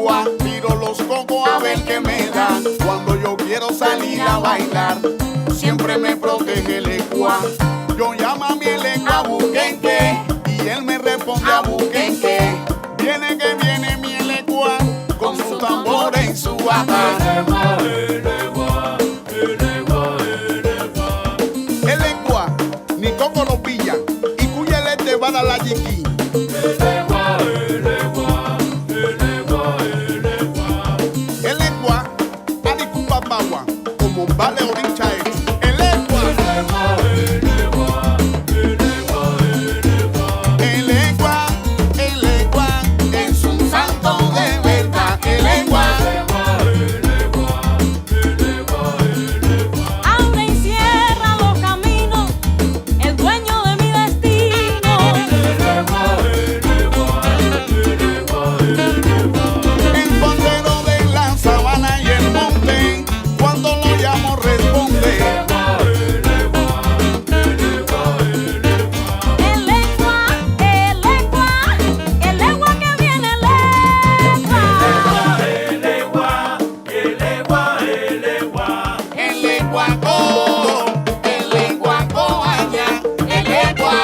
legua, tiro los cocos a ver qué me dan. Cuando yo quiero salir a bailar, siempre me protege legua. Yo llamo a mi lengua buquenque y él me responde a buquenque. Viene que viene mi legua con su tambor en su bata. El legua, ni coco lo pilla y cuyele te va a dar la yiqui. El legua, adicupa bagua, como vale orincha es. El legua, es un santo de verdad. El legua. Abre y cierra los caminos, el dueño de mi destino. El bandero de la sabana y el monte, cuando lo llamo responde. El legua que viene legua. El leguaco allá, el legua.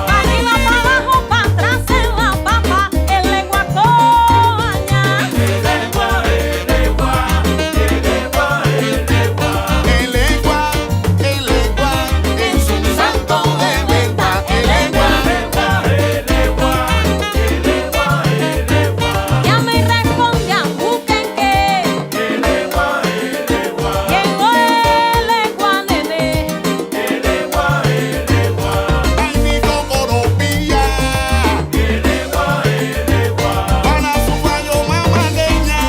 Arriba, para abajo, para atrás en la papa, el legua coña. El legua, es un santo de verdad. El legua. Llama y responde a buquenque. Llegó el legua nene. Ay, mi cocoropilla, para su gallo mamagueña.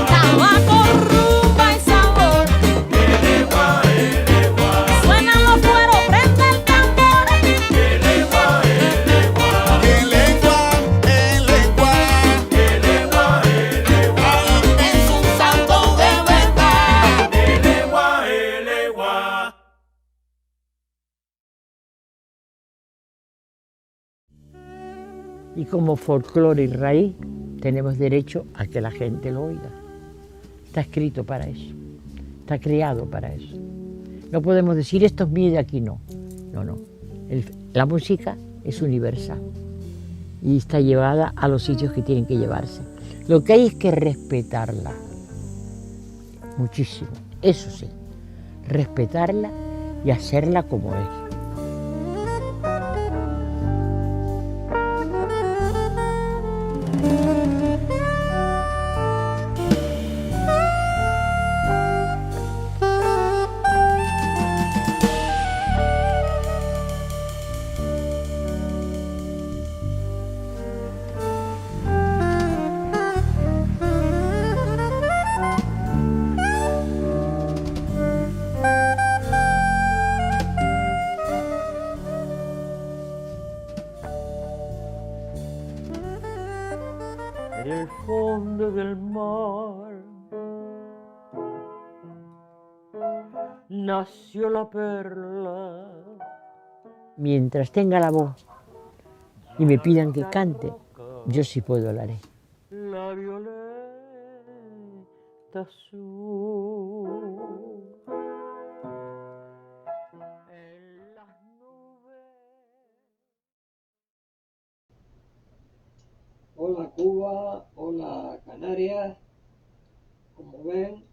Tabaco, rumba y sabor. Suenan los cueros, prende el tambor. El legua, ay, es un santo de verdad. Y como folclore y raíz tenemos derecho a que la gente lo oiga. Está escrito para eso, está creado para eso. No podemos decir esto es mío y de aquí no. No, no. La música es universal y está llevada a los sitios que tienen que llevarse. Lo que hay es que respetarla muchísimo, eso sí, respetarla y hacerla como es. En el fondo del mar nació la perla. Mientras tenga la voz y me pidan que cante, yo sí puedo la haré. La violeta azul en las nubes. Hola Cuba, hola Canarias. Como ven,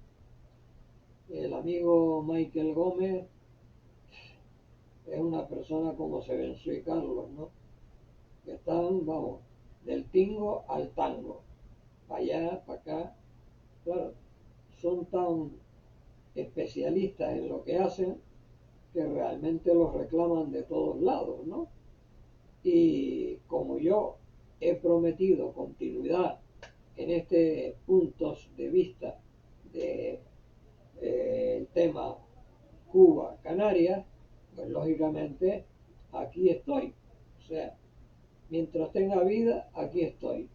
el amigo Michael Gómez es una persona como Sevencio y Carlos, ¿no? Que están, vamos, del tingo al tango, para allá, para acá. Claro, son tan especialistas en lo que hacen que realmente los reclaman de todos lados, ¿no? Y como yo he prometido continuidad en este puntos de vista de el tema Cuba, Canarias, pues lógicamente aquí estoy. O sea, mientras tenga vida, aquí estoy.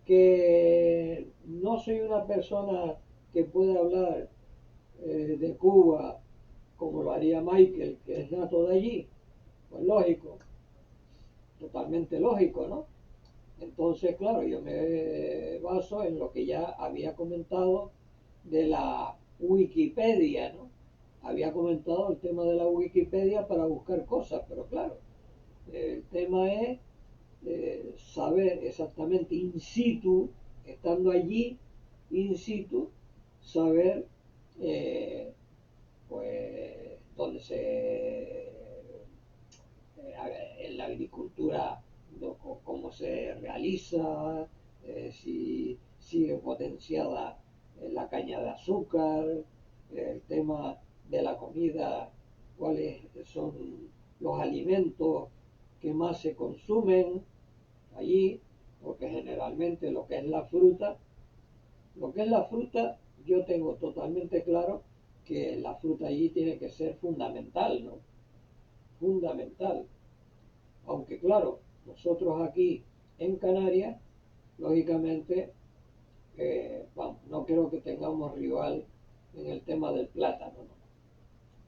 Que no soy una persona que pueda hablar de Cuba como lo haría Michael, que es nato de allí, pues lógico, totalmente lógico, ¿no? Entonces, claro, yo me baso en lo que ya había comentado de la Wikipedia, ¿no? Había comentado el tema de la Wikipedia para buscar cosas, pero claro, el tema es saber exactamente in situ, estando allí, in situ, saber pues dónde en la agricultura, cómo se realiza, si sigue potenciada la caña de azúcar, el tema de la comida, cuáles son los alimentos que más se consumen allí, porque generalmente lo que es la fruta, yo tengo totalmente claro que la fruta allí tiene que ser fundamental, ¿no? Fundamental. Aunque claro, nosotros aquí en Canarias, lógicamente, vamos, no creo que tengamos rival en el tema del plátano, ¿no?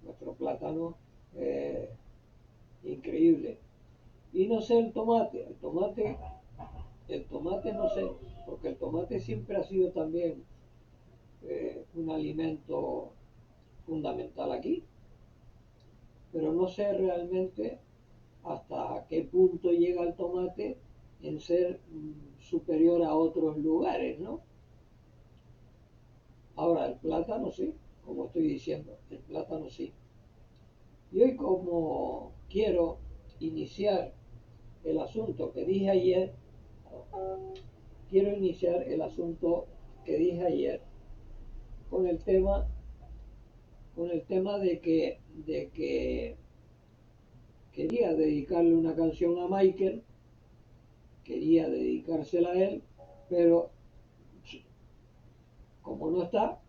Nuestro plátano es increíble. Y no sé el tomate no sé, porque el tomate siempre ha sido también un alimento fundamental aquí, pero no sé realmente hasta qué punto llega el tomate en ser superior a otros lugares, ¿no? Ahora, el plátano sí, como estoy diciendo, el plátano sí. Y hoy como quiero iniciar el asunto que dije ayer, quiero iniciar el asunto que dije ayer con el tema, de que quería dedicarle una canción a Michael, quería dedicársela a él, pero como no está,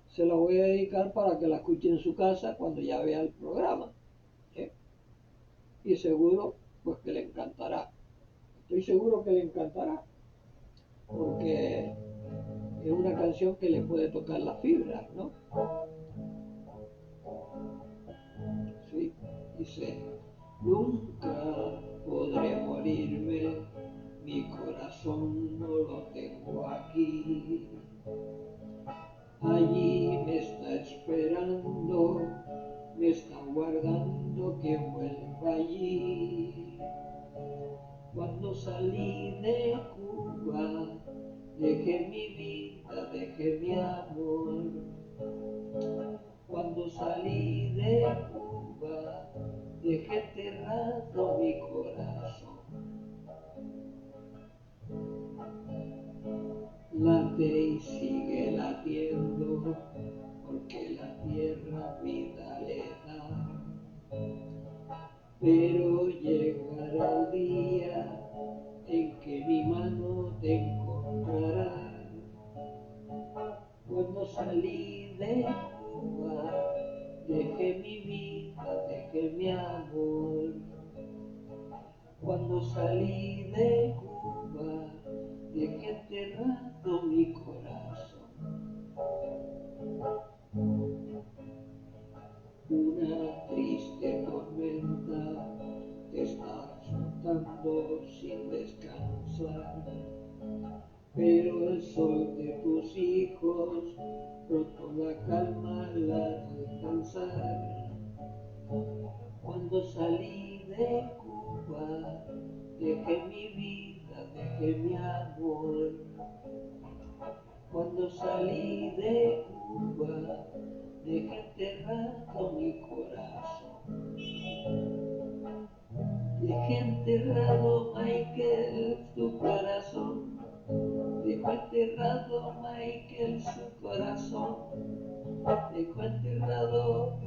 se la voy a dedicar para que la escuche en su casa cuando ya vea el programa. ¿Eh? Y seguro, pues que le encantará. Estoy seguro que le encantará, porque es una canción que le puede tocar las fibras, ¿no? Sí, dice, nunca podré morirme, mi corazón no lo tengo aquí. Allí me está esperando, me está guardando que vuelva allí. Cuando salí de Cuba, dejé mi vida, dejé mi amor. Cuando salí de Cuba, dejé enterrado mi corazón. Late y sigue latiendo, porque la tierra vida le da. Pero llegará el día en que mi mano te encontrará. Cuando salí de Cuba, dejé mi vida, dejé mi amor. Cuando salí de Cuba, dejé enterrado mi corazón. Una triste tormenta está azotando sin descansar, pero el sol de tus hijos pronto la calma la hará alcanzar. Cuando salí de Cuba, dejé mi vida, dejé mi amor. Cuando salí de Cuba, dejé enterrado mi corazón. Dejé enterrado, Michael, tu corazón. Dejó enterrado, Michael, su corazón. Dejó enterrado,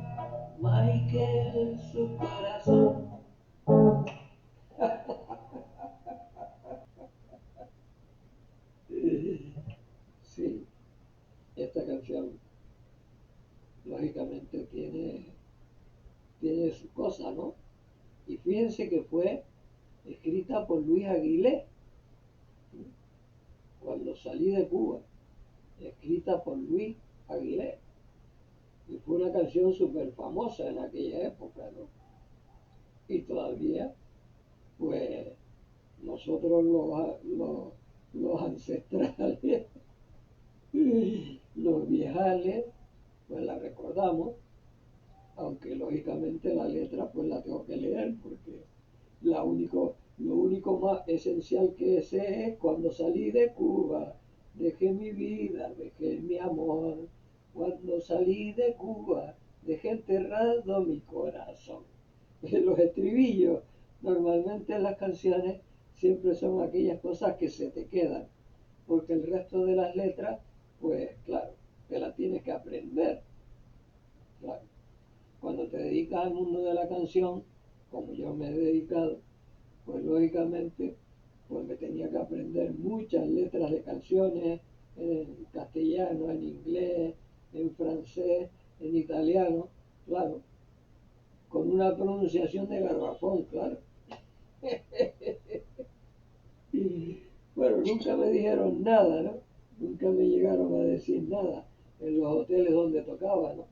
Michael, su corazón. Sí, esta canción lógicamente tiene su cosa, ¿no? Y fíjense que fue escrita por Luis Aguilé, cuando salí de Cuba, escrita por Luis Aguilé. Y fue una canción súper famosa en aquella época, ¿no? y todavía, pues nosotros los ancestrales, los viejales, pues la recordamos, aunque lógicamente la letra pues la tengo que leer porque lo único más esencial que sé es cuando salí de Cuba, dejé mi vida, dejé mi amor. Cuando salí de Cuba, dejé enterrado mi corazón. Los estribillos, normalmente en las canciones, siempre son aquellas cosas que se te quedan, porque el resto de las letras, pues claro, te las tienes que aprender. Claro. Cuando te dedicas al mundo de la canción, como yo me he dedicado, pues lógicamente pues me tenía que aprender muchas letras de canciones en castellano, en inglés, en francés, en italiano, claro, con una pronunciación de garrafón, claro. Bueno, nunca me dijeron nada, ¿no? Nunca me llegaron a decir nada en los hoteles donde tocaba, ¿no?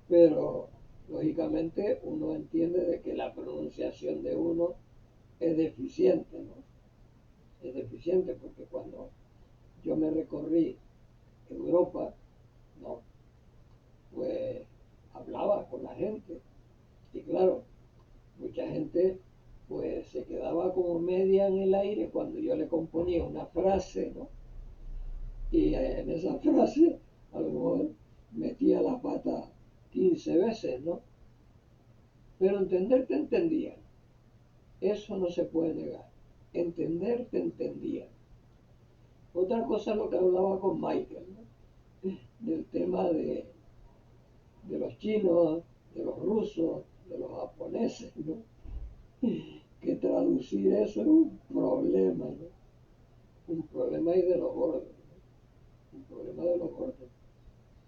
Pero lógicamente uno entiende de que la pronunciación de uno es deficiente, ¿no? Es deficiente porque cuando yo me recorrí Europa, ¿no? Pues hablaba con la gente y claro, mucha gente pues se quedaba como media en el aire cuando yo le componía una frase, ¿no? Y en esa frase a lo mejor metía la pata 15 veces, ¿no? Pero entender te entendían, eso no se puede negar, entender te entendían. Otra cosa es lo que hablaba con Michael, ¿no? Del tema de los chinos, de los rusos, de los japoneses, ¿no? Que traducir eso es un problema, ¿no? Un problema ahí de los gordos, ¿no? Un problema de los gordos.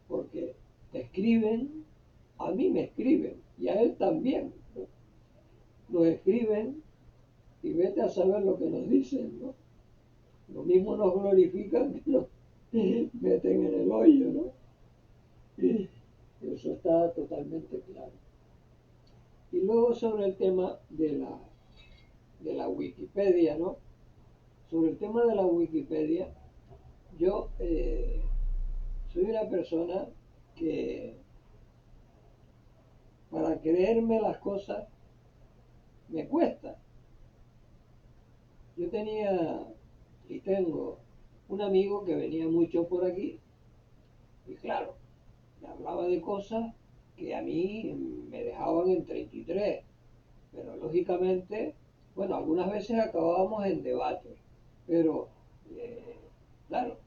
Porque te escriben, a mí me escriben, y a él también, ¿no? Nos escriben y vete a saber lo que nos dicen, ¿no? Lo mismo nos glorifican que nos meten en el hoyo, ¿no? Y eso está totalmente claro. Y luego sobre el tema de la Wikipedia, ¿no? Sobre el tema de la Wikipedia, yo soy una persona que para creerme las cosas me cuesta. Yo tenía y tengo un amigo que venía mucho por aquí y claro, me hablaba de cosas que a mí me dejaban en 33, pero lógicamente, bueno, algunas veces acabábamos en debate, pero claro,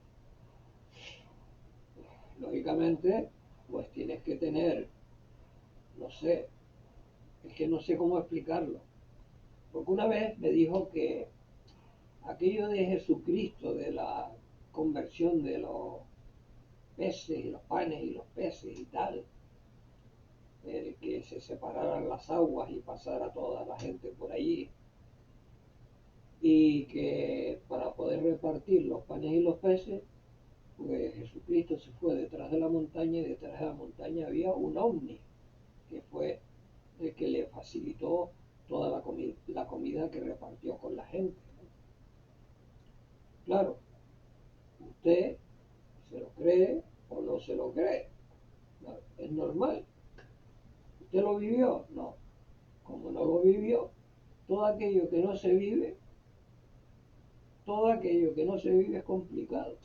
lógicamente, pues tienes que tener, no sé, es que no sé cómo explicarlo, porque una vez me dijo que aquello de Jesucristo, de la conversión de los peces y los panes y los peces y tal, que se separaran las aguas y pasara toda la gente por allí, y que para poder repartir los panes y los peces, pues Jesucristo se fue detrás de la montaña y detrás de la montaña había un ovni, que fue el que le facilitó toda la comida que repartió con la gente. Claro, usted se lo cree o no se lo cree, no, es normal. ¿Usted lo vivió? No. Como no lo vivió, todo aquello que no se vive, todo aquello que no se vive es complicado.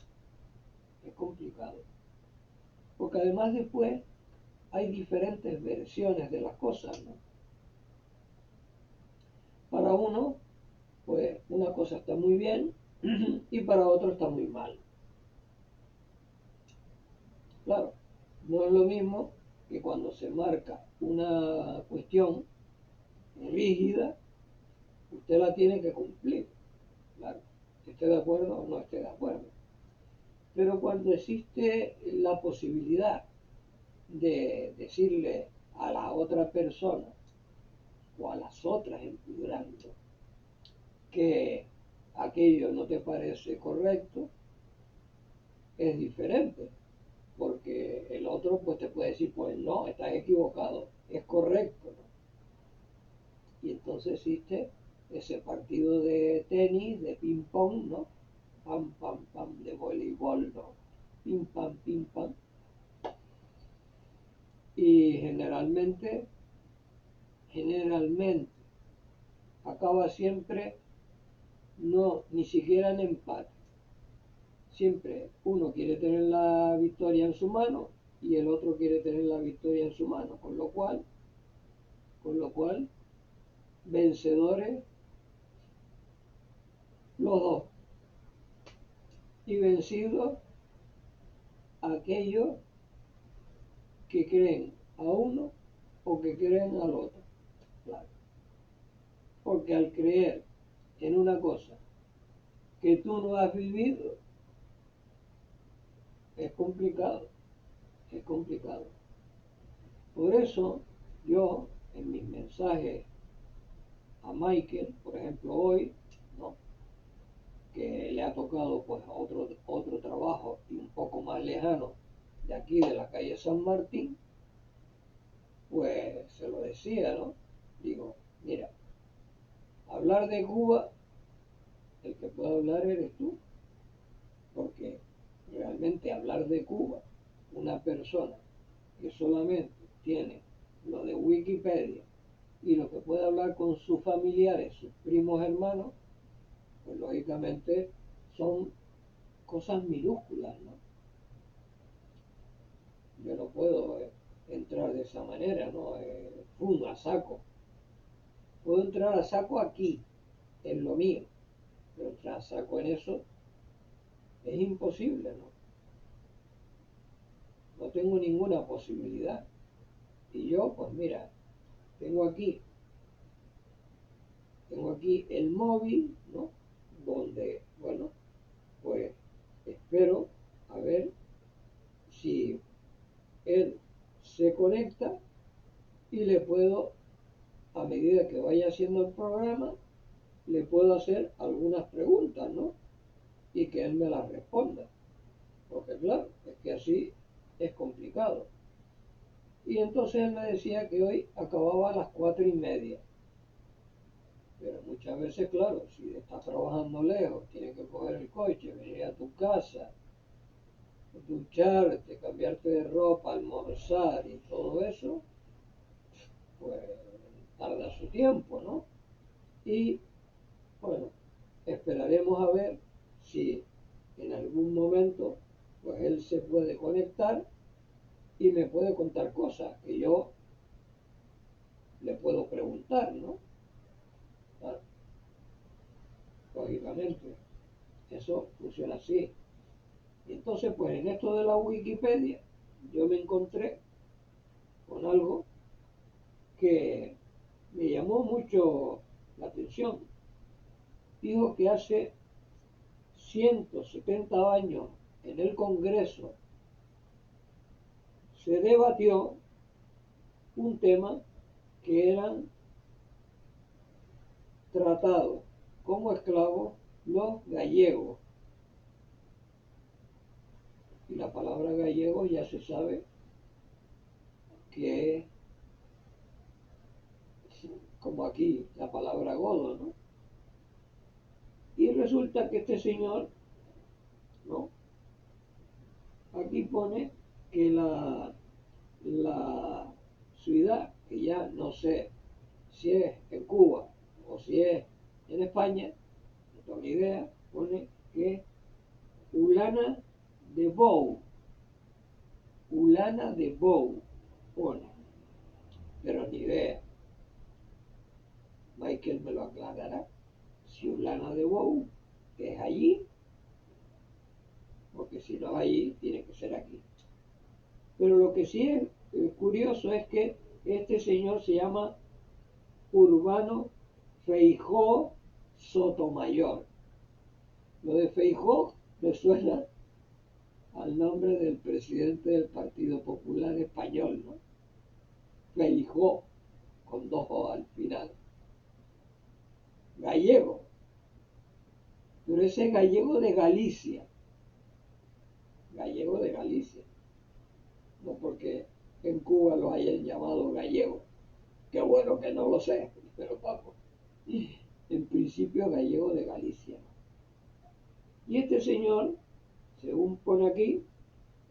Es complicado. Porque además después hay diferentes versiones de las cosas, ¿no? Para uno, pues una cosa está muy bien y para otro está muy mal. Claro, no es lo mismo que cuando se marca una cuestión rígida, usted la tiene que cumplir. Claro, esté de acuerdo o no esté de acuerdo. Pero cuando existe la posibilidad de decirle a la otra persona o a las otras en plural que aquello no te parece correcto, es diferente, porque el otro pues te puede decir, pues no, estás equivocado, es correcto, ¿no? Y entonces existe ese partido de tenis, de ping pong, ¿no? Pam, pam, pam, de voleibol, ¿no? Pim, pam, pim, pam. Y generalmente, acaba siempre, no, ni siquiera en empate. Siempre uno quiere tener la victoria en su mano y el otro quiere tener la victoria en su mano, con lo cual, vencedores los dos y vencidos aquellos que creen a uno o que creen al otro. Claro. Porque al creer en una cosa que tú no has vivido, es complicado, es complicado. Por eso yo en mis mensajes a Michael, por ejemplo hoy, ¿no? Que le ha tocado pues otro trabajo y un poco más lejano de aquí de la calle San Martín, pues se lo decía, ¿no? Digo, mira, hablar de Cuba, el que puede hablar eres tú, porque realmente hablar de Cuba, una persona que solamente tiene lo de Wikipedia y lo que puede hablar con sus familiares, sus primos hermanos, pues lógicamente son cosas minúsculas, ¿no? Yo no puedo entrar de esa manera, ¿no? A saco. Puedo entrar a saco aquí, en lo mío, pero entrar a saco en eso es imposible, ¿no? No tengo ninguna posibilidad. Y yo, pues mira, tengo aquí el móvil, ¿no? Donde, bueno, pues espero a ver si él se conecta y le puedo, a medida que vaya haciendo el programa, le puedo hacer algunas preguntas, ¿no? Y que él me las responda. Porque claro, es que así es complicado. Y entonces él me decía que hoy acababa a las 4:30. Pero muchas veces, claro, si estás trabajando lejos, tienes que coger el coche, venir a tu casa, ducharte, cambiarte de ropa, almorzar y todo eso, pues tarda su tiempo, ¿no? Y bueno, esperaremos a ver si en algún momento pues él se puede conectar y me puede contar cosas que yo le puedo preguntar, ¿no? Claro, lógicamente, eso funciona así. Y entonces, pues en esto de la Wikipedia, yo me encontré con algo que me llamó mucho la atención. Dijo que hace 170 años en el Congreso se debatió un tema que eran tratados como esclavos los gallegos. Y la palabra gallego ya se sabe que es como aquí la palabra godo, ¿no? Y resulta que este señor, ¿no? Aquí pone que la ciudad, que ya no sé si es en Cuba o si es en España, no tengo ni idea, pone que Ulana de Bou, Ulana de Bou, pone, pero ni idea. Michael me lo aclarará. Si Ulana de Bou es allí, porque si no es allí, tiene que ser aquí. Pero lo que sí es curioso es que este señor se llama Urbano Feijó Sotomayor. Lo de Feijó me suena al nombre del presidente del Partido Popular Español, ¿no? Feijó, con 2 O al final. Gallego, pero ese es gallego de Galicia. Gallego de Galicia. No porque en Cuba lo hayan llamado gallego. Qué bueno que no lo sé, pero vamos. en principio gallego de Galicia. Y este señor, según pone aquí,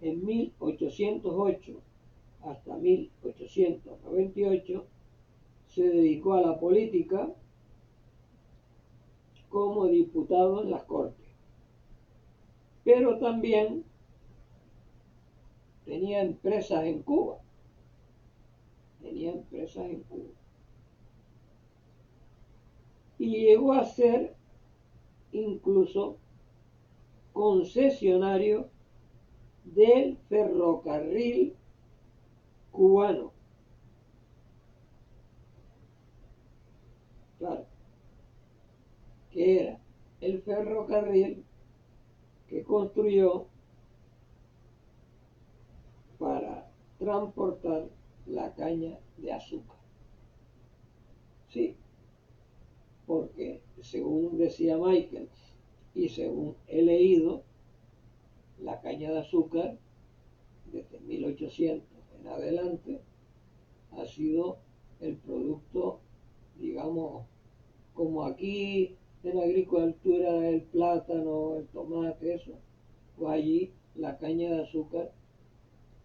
en 1808 hasta 1898 se dedicó a la política como diputado en las Cortes, pero también tenía empresas en Cuba, y llegó a ser incluso concesionario del ferrocarril cubano. Claro, que era el ferrocarril que construyó para transportar la caña de azúcar. Sí, porque según decía Michael y según he leído, la caña de azúcar desde 1800 en adelante ha sido el producto, digamos, como aquí en la agricultura el plátano, el tomate, eso, pues allí la caña de azúcar,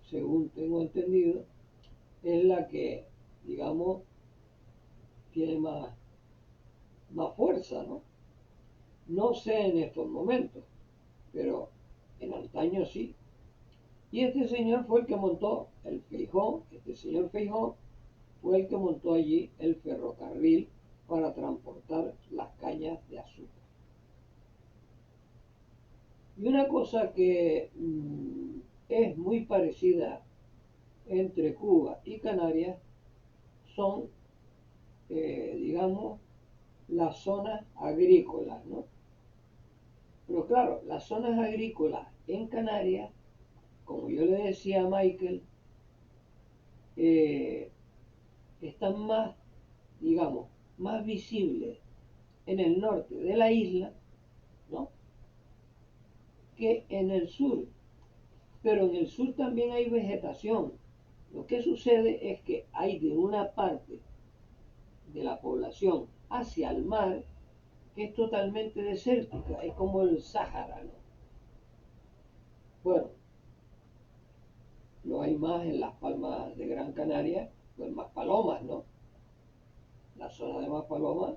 según tengo entendido, es la que, digamos, tiene más fuerza, ¿no? No sé en estos momentos, pero en antaño sí. Y este señor fue el que montó el Feijó, este señor Feijó fue el que montó allí el ferrocarril para transportar las cañas de azúcar. Y una cosa que es muy parecida entre Cuba y Canarias son, digamos, las zonas agrícolas, ¿no? Pero claro, las zonas agrícolas en Canarias, como yo le decía a Michael, están más, digamos, más visibles en el norte de la isla, ¿no?, que en el sur. Pero en el sur también hay vegetación. Lo que sucede es que hay de una parte de la población hacia el mar que es totalmente desértica, es como el Sáhara, ¿no? Bueno, no hay más en las Palmas de Gran Canaria, pues Maspalomas, ¿no? La zona de Maspalomas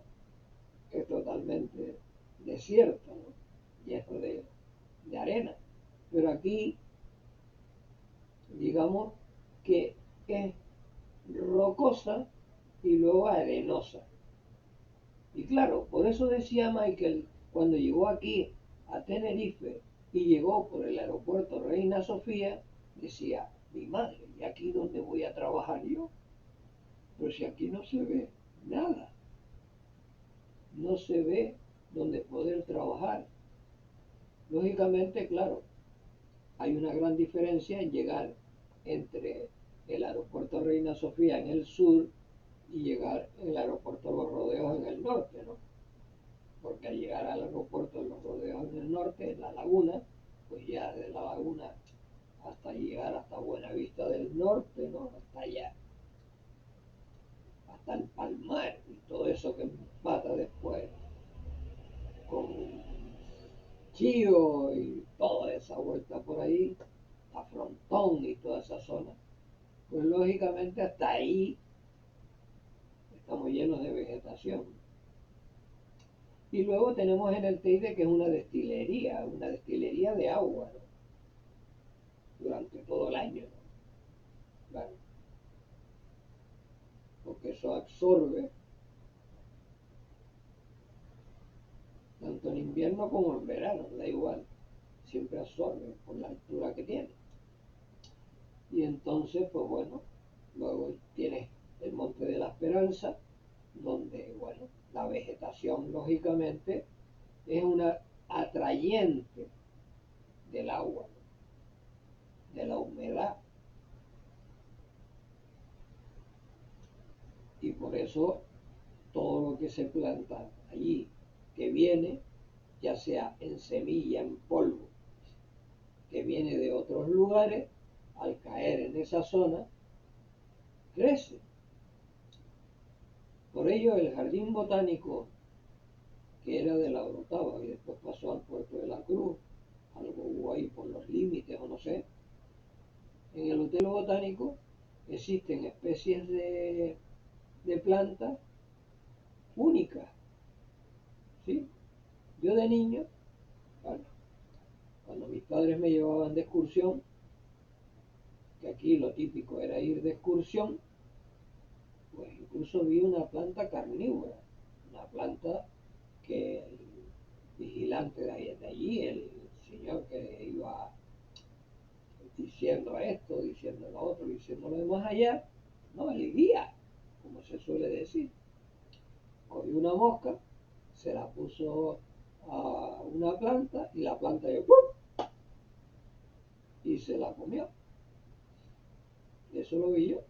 es totalmente desierta, ¿no?, lleno de arena. Pero aquí, digamos que es rocosa y luego arenosa. Y claro, por eso decía Michael, cuando llegó aquí a Tenerife y llegó por el aeropuerto Reina Sofía, decía, mi madre, ¿y aquí dónde voy a trabajar yo? Pero si aquí no se ve nada, no se ve dónde poder trabajar. Lógicamente, claro, hay una gran diferencia en llegar entre el aeropuerto Reina Sofía en el sur y llegar al aeropuerto Los Rodeos en el norte, ¿no? Porque al llegar al aeropuerto de Los Rodeos en el norte, en la laguna, pues ya de la laguna hasta llegar hasta Buenavista del Norte, ¿no?, hasta allá, hasta el Palmar y todo eso que pasa después con Chío y toda esa vuelta por ahí, a Frontón y toda esa zona, pues lógicamente hasta ahí estamos llenos de vegetación. Y luego tenemos en el Teide, que es una destilería de agua, ¿no?, durante todo el año, ¿no? Claro, porque eso absorbe tanto en invierno como en verano, da igual, siempre absorbe por la altura que tiene. Y entonces, pues bueno, luego tienes el Monte de la Esperanza, donde, bueno, la vegetación, lógicamente, es una atrayente del agua, ¿no?, de la humedad. Y por eso todo lo que se planta allí, que viene, ya sea en semilla, en polvo, que viene de otros lugares, al caer en esa zona, crece. Por ello, el jardín botánico, que era de la Orotava y después pasó al puerto de la Cruz, algo hubo ahí por los límites o no sé, en el Hotel Botánico existen especies de plantas únicas, ¿sí? Yo de niño, bueno, cuando mis padres me llevaban de excursión, que aquí lo típico era ir de excursión, pues incluso vi una planta carnívora, una planta que el vigilante de allí, el señor que iba diciendo esto, diciendo lo otro, diciendo lo demás allá, no, el guía, como se suele decir. Cogió una mosca, se la puso a una planta y la planta yo, ¡pum! Y se la comió. Eso lo vi yo.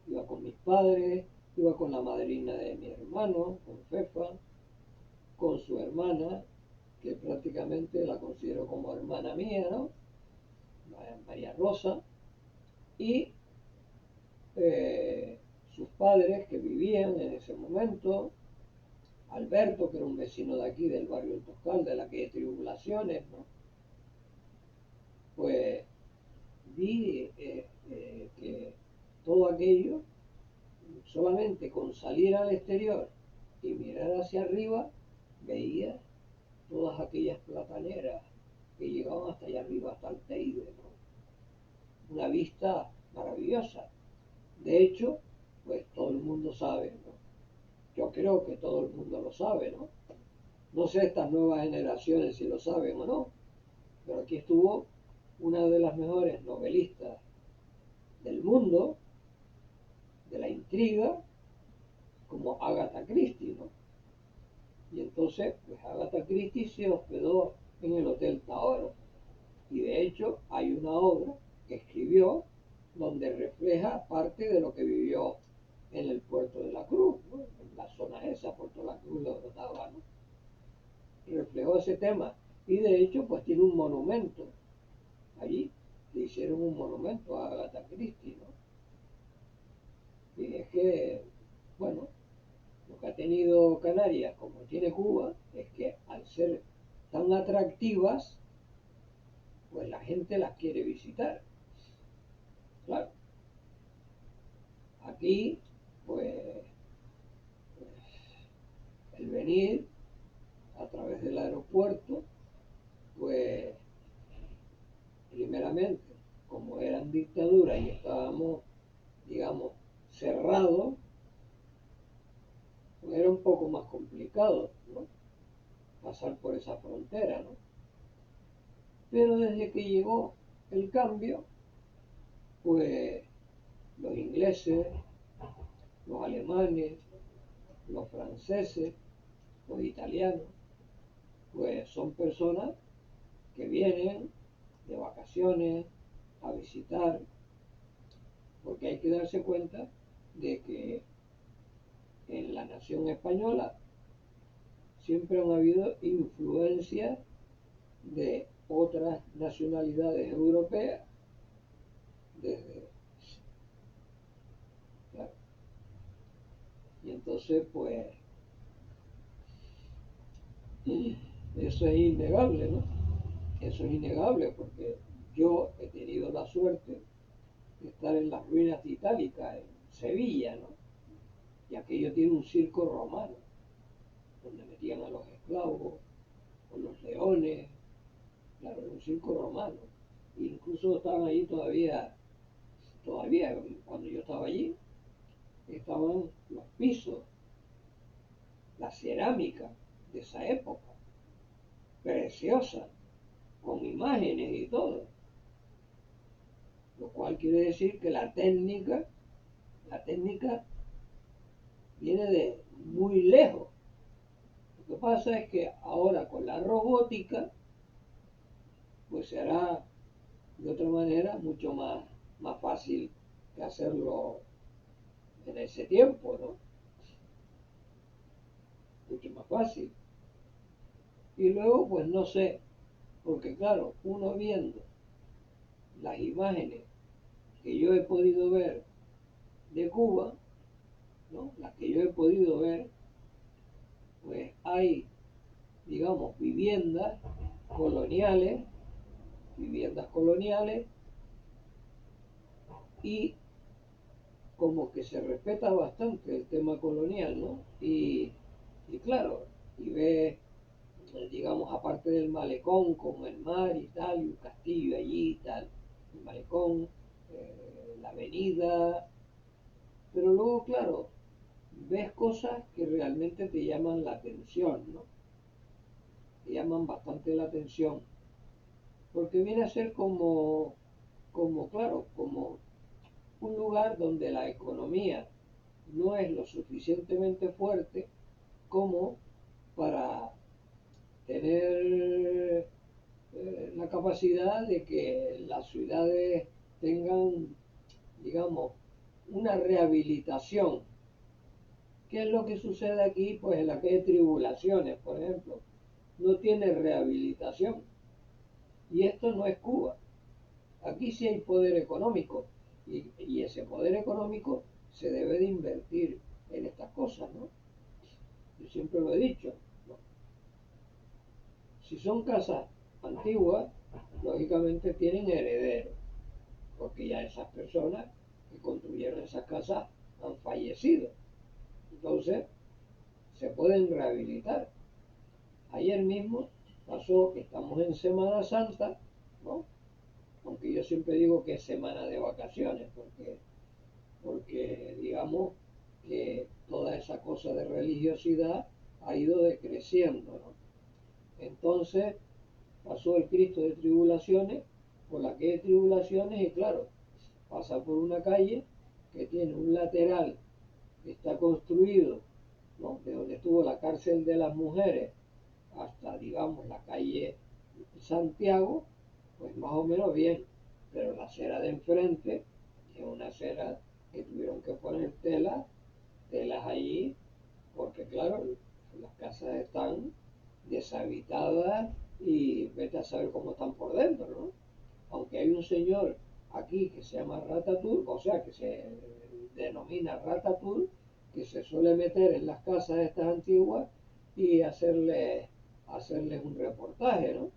Iba con mis padres, iba con la madrina de mi hermano, con Fefa, con su hermana, que prácticamente la considero como hermana mía, ¿no? María Rosa, y sus padres que vivían en ese momento, Alberto, que era un vecino de aquí, del barrio El Toscal, de la calle Tribulaciones, ¿no? Pues vi que todo aquello, solamente con salir al exterior y mirar hacia arriba, veía todas aquellas plataneras que llegaban hasta allá arriba, hasta el Teide, ¿no? Una vista maravillosa. De hecho, pues todo el mundo sabe, ¿no? Yo creo que todo el mundo lo sabe, ¿no? No sé estas nuevas generaciones si lo saben o no, pero aquí estuvo una de las mejores novelistas del mundo, de la intriga, como Agatha Christie, ¿no? Y entonces, pues Agatha Christie se hospedó en el Hotel Taoro. Y de hecho hay una obra que escribió donde refleja parte de lo que vivió en el puerto de la Cruz, ¿no? En la zona esa, Puerto de la Cruz de Orotava, ¿no? Reflejó ese tema. Y de hecho, pues tiene un monumento allí. Le hicieron un monumento a Agatha Christie, ¿no? Y es que, bueno, lo que ha tenido Canarias, como tiene Cuba, es que al ser tan atractivas, pues la gente las quiere visitar. Claro, aquí, pues, el venir a través del aeropuerto, pues, primeramente, como eran dictaduras y estábamos, digamos, cerrados, pues era un poco más complicado, ¿no? Pasar por esa frontera, ¿no? Pero desde que llegó el cambio, pues los ingleses, los alemanes, los franceses, los italianos, pues son personas que vienen de vacaciones a visitar, porque hay que darse cuenta de que en la nación española siempre han habido influencias de otras nacionalidades europeas desde, claro. Y entonces, pues, eso es innegable, ¿no? Eso es innegable porque yo he tenido la suerte de estar en las ruinas de Itálica, en Sevilla, ¿no? Y aquello tiene un circo romano, donde metían a los esclavos, con los leones, claro, era un circo romano. E incluso estaban ahí todavía cuando yo estaba allí, estaban los pisos, la cerámica de esa época, preciosa, con imágenes y todo. Lo cual quiere decir que la técnica viene de muy lejos. Lo que pasa es que ahora con la robótica, pues se hará de otra manera mucho más fácil que hacerlo en ese tiempo, ¿no? Mucho más fácil. Y luego, pues no sé, porque claro, uno viendo las imágenes que yo he podido ver de Cuba, ¿no? Las que yo he podido ver, pues hay, digamos, viviendas coloniales, y como que se respeta bastante el tema colonial, ¿no? Y claro, y ves, digamos, aparte del malecón, como el mar y tal, y un castillo allí y tal, el malecón, la avenida, pero luego, claro, ves cosas que realmente te llaman la atención, ¿no? Te llaman bastante la atención, porque viene a ser claro, como un lugar donde la economía no es lo suficientemente fuerte como para tener la capacidad de que las ciudades tengan, digamos, una rehabilitación. ¿Qué es lo que sucede aquí? Pues en la que hay Tribulaciones, por ejemplo, no tiene rehabilitación. Y esto no es Cuba. Aquí sí hay poder económico, y ese poder económico se debe de invertir en estas cosas, ¿no? Yo siempre lo he dicho, ¿no? Si son casas antiguas, lógicamente tienen herederos, porque ya esas personas que construyeron esas casas han fallecido. Entonces, se pueden rehabilitar. Ayer mismo pasó que estamos en Semana Santa, ¿no? Aunque yo siempre digo que es semana de vacaciones, porque digamos que toda esa cosa de religiosidad ha ido decreciendo, ¿no? Entonces pasó el Cristo de Tribulaciones por la que hay Tribulaciones, y claro, pasa por una calle que tiene un lateral que está construido, ¿no? De donde estuvo la cárcel de las mujeres hasta, digamos, la calle Santiago, pues más o menos bien, pero la acera de enfrente es una acera que tuvieron que poner telas allí, porque claro, las casas están deshabitadas y vete a saber cómo están por dentro, ¿no? Aunque hay un señor aquí que se llama Ratatouille, o sea, que se denomina Ratatouille, que se suele meter en las casas estas antiguas y hacerles un reportaje, ¿no?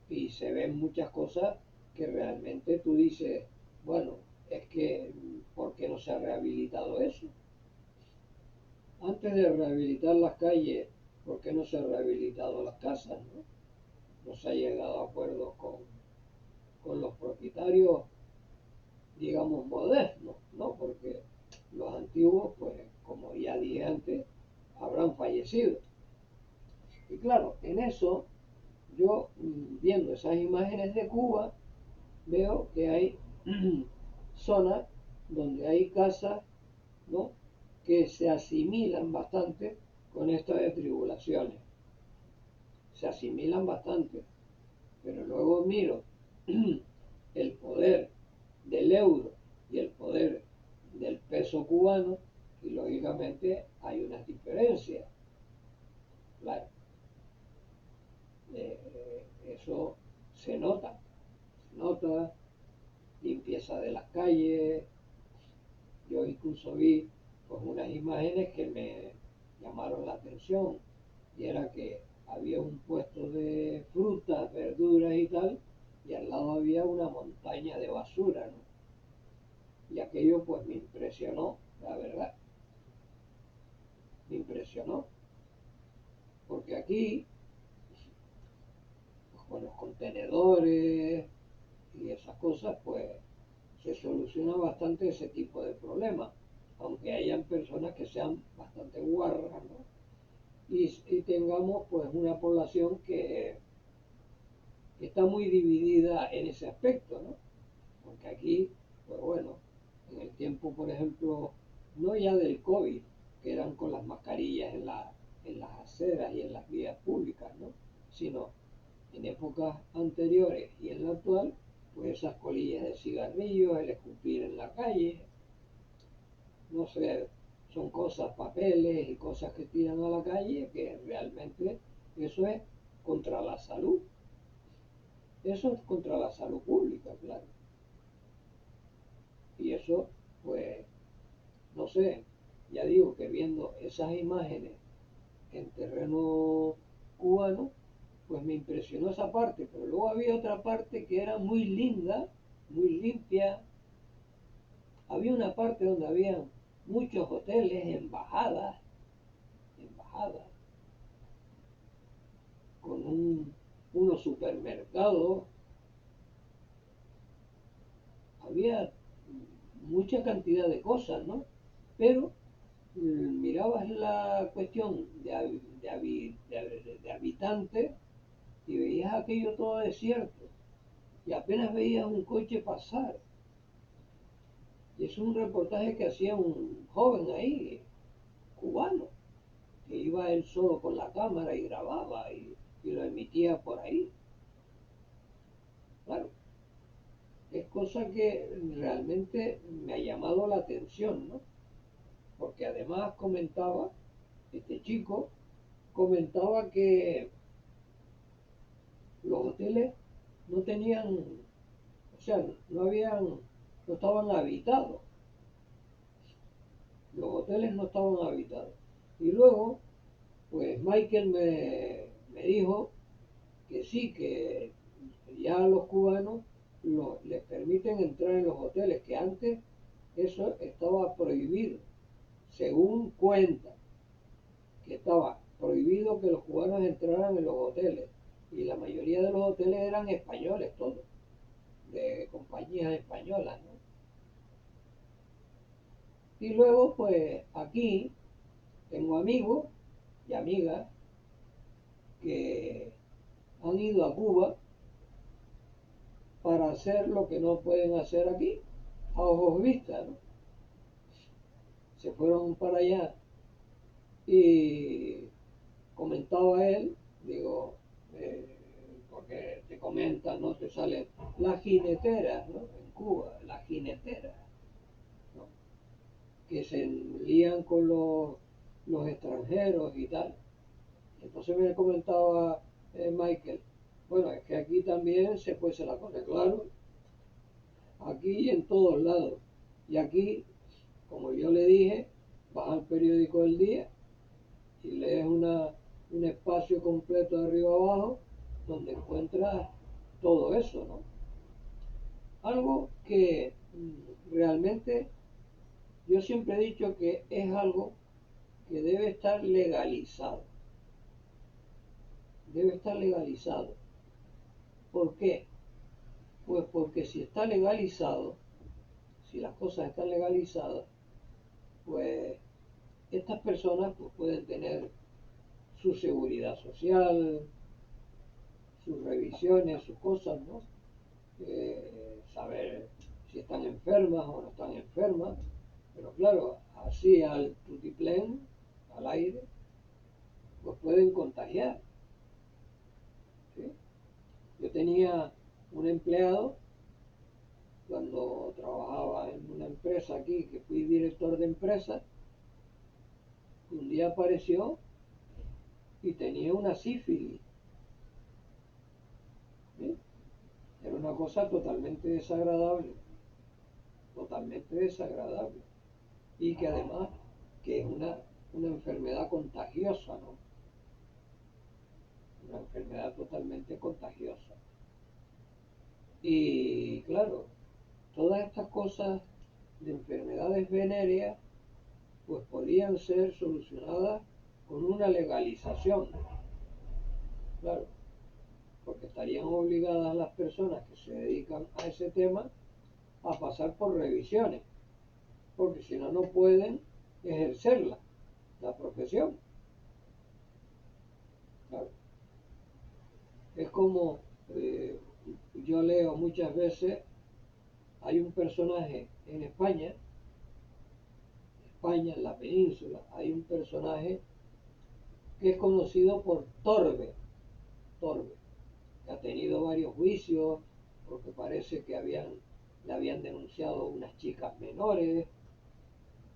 Y se ven muchas cosas que realmente tú dices, bueno, es que, ¿por qué no se ha rehabilitado eso? Antes de rehabilitar las calles, ¿por qué no se han rehabilitado las casas, no? No se ha llegado a acuerdos con los propietarios, digamos, modernos, ¿no? Porque los antiguos, pues, como ya dije antes, habrán fallecido. Y claro, en eso, yo viendo esas imágenes de Cuba, veo que hay zonas donde hay casas, ¿no? Que se asimilan bastante con estas de Tribulaciones. Se asimilan bastante. Pero luego miro el poder del euro y el poder del peso cubano, y lógicamente hay unas diferencias. Claro, eso se nota, limpieza de las calles. Yo incluso vi pues unas imágenes que me llamaron la atención, y era que había un puesto de frutas, verduras y tal, y al lado había una montaña de basura, ¿no? Y aquello pues me impresionó, la verdad, me impresionó, porque aquí, pues, con los contenedores y esas cosas, pues se soluciona bastante ese tipo de problemas, aunque hayan personas que sean bastante guarras, ¿no? Y tengamos pues una población que está muy dividida en ese aspecto, ¿no? Porque aquí, pues bueno, en el tiempo, por ejemplo, no ya del COVID, que eran con las mascarillas en las aceras y en las vías públicas, ¿no? Sino en épocas anteriores y en la actual, pues esas colillas de cigarrillos, el escupir en la calle, no sé, son cosas, papeles y cosas que tiran a la calle, que realmente eso es contra la salud. Eso es contra la salud pública, claro. Y eso, pues, no sé, ya digo que viendo esas imágenes en terreno cubano, pues me impresionó esa parte, pero luego había otra parte que era muy linda, muy limpia. Había una parte donde había muchos hoteles, embajadas, con unos supermercados. Había mucha cantidad de cosas, ¿no? Pero mirabas la cuestión de habitantes y veías aquello todo desierto y apenas veías un coche pasar. Y es un reportaje que hacía un joven ahí, cubano, que iba él solo con la cámara y grababa y lo emitía por ahí. Claro, es cosa que realmente me ha llamado la atención, ¿no? Porque además comentaba, este chico comentaba que los hoteles no tenían, o sea, no estaban habitados. Los hoteles no estaban habitados. Y luego, pues Michael me dijo que sí, que ya a los cubanos les permiten entrar en los hoteles, que antes eso estaba prohibido, según cuenta, que estaba prohibido que los cubanos entraran en los hoteles. Y la mayoría de los hoteles eran españoles, todos, de compañías españolas, ¿no? Y luego, pues aquí tengo amigos y amigas que han ido a Cuba para hacer lo que no pueden hacer aquí, a ojos vistas, ¿no? Se fueron para allá y comentaba él, digo, porque te comentan, ¿no? Te salen las jineteras, ¿no? En Cuba, las jineteras, ¿no? Que se lían con los extranjeros y tal. Entonces me comentaba Michael, bueno, es que aquí también se puede hacer la cosa, claro, aquí y en todos lados. Y aquí, como yo le dije, vas al periódico del día y lees un espacio completo de arriba abajo donde encuentras todo eso, ¿no? Algo que realmente yo siempre he dicho que es algo que debe estar legalizado. Debe estar legalizado. ¿Por qué? Pues porque si está legalizado, si las cosas están legalizadas, pues estas personas pues, pueden tener su seguridad social, sus revisiones, sus cosas, ¿no? Saber si están enfermas o no están enfermas. Pero claro, así al tutiplén, al aire, pues pueden contagiar. ¿Sí? Yo tenía un empleado cuando trabajaba en una empresa aquí, que fui director de empresa, un día apareció y tenía una sífilis. ¿Sí? Era una cosa totalmente desagradable, y que además que es una enfermedad contagiosa, ¿no? Una enfermedad totalmente contagiosa. Y claro, todas estas cosas de enfermedades venéreas pues podrían ser solucionadas con una legalización, claro, porque estarían obligadas las personas que se dedican a ese tema a pasar por revisiones, porque si no, no pueden ejercerla, la profesión. Claro. Es como yo leo muchas veces, hay un personaje en España, en la península, hay un personaje que es conocido por Torbe, que ha tenido varios juicios porque parece que le habían denunciado unas chicas menores,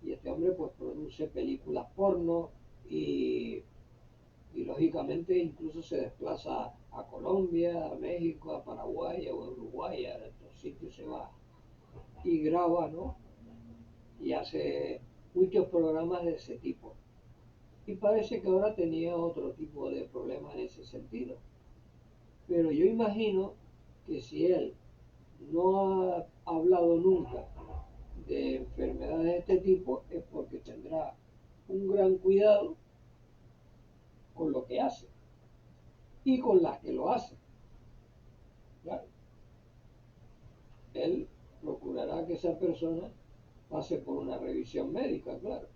y este hombre pues produce películas porno y lógicamente incluso se desplaza a Colombia, a México, a Paraguay, a Uruguay, a estos sitios se va y graba, ¿no? Y hace muchos programas de ese tipo. Y parece que ahora tenía otro tipo de problemas en ese sentido. Pero yo imagino que si él no ha hablado nunca de enfermedades de este tipo es porque tendrá un gran cuidado con lo que hace y con las que lo hace. Claro, él procurará que esa persona pase por una revisión médica, claro,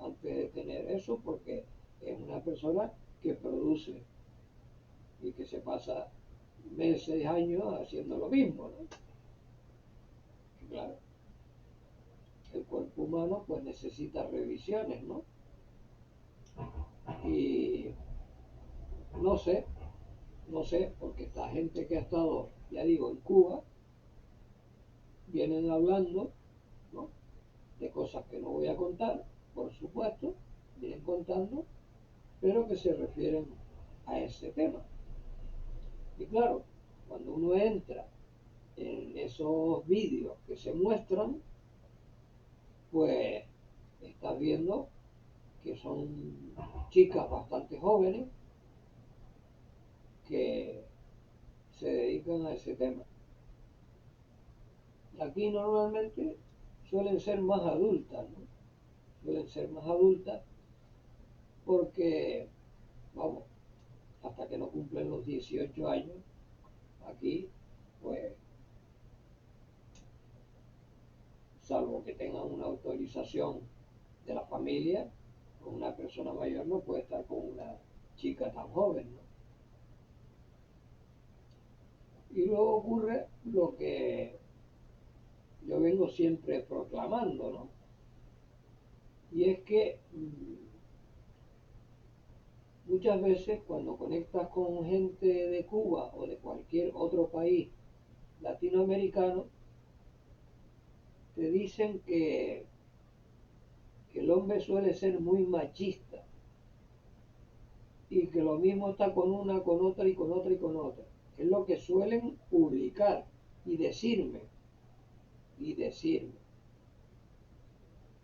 antes de tener eso, porque es una persona que produce y que se pasa meses, años haciendo lo mismo, ¿no? Y claro, el cuerpo humano pues necesita revisiones, ¿no? Y no sé, no sé, porque esta gente que ha estado, ya digo, en Cuba, vienen hablando, ¿no?, de cosas que no voy a contar, por supuesto, vienen contando, pero que se refieren a ese tema. Y claro, cuando uno entra en esos vídeos que se muestran, pues estás viendo que son chicas bastante jóvenes que se dedican a ese tema. Aquí normalmente suelen ser más adultas, ¿no? Suelen ser más adultas porque, vamos, hasta que no cumplen los 18 años, aquí, pues, salvo que tengan una autorización de la familia, con una persona mayor no puede estar con una chica tan joven, ¿no? Y luego ocurre lo que yo vengo siempre proclamando, ¿no? Y es que muchas veces cuando conectas con gente de Cuba o de cualquier otro país latinoamericano, te dicen que el hombre suele ser muy machista y que lo mismo está con una, con otra y con otra y con otra. Es lo que suelen publicar y decirme. Y decirme.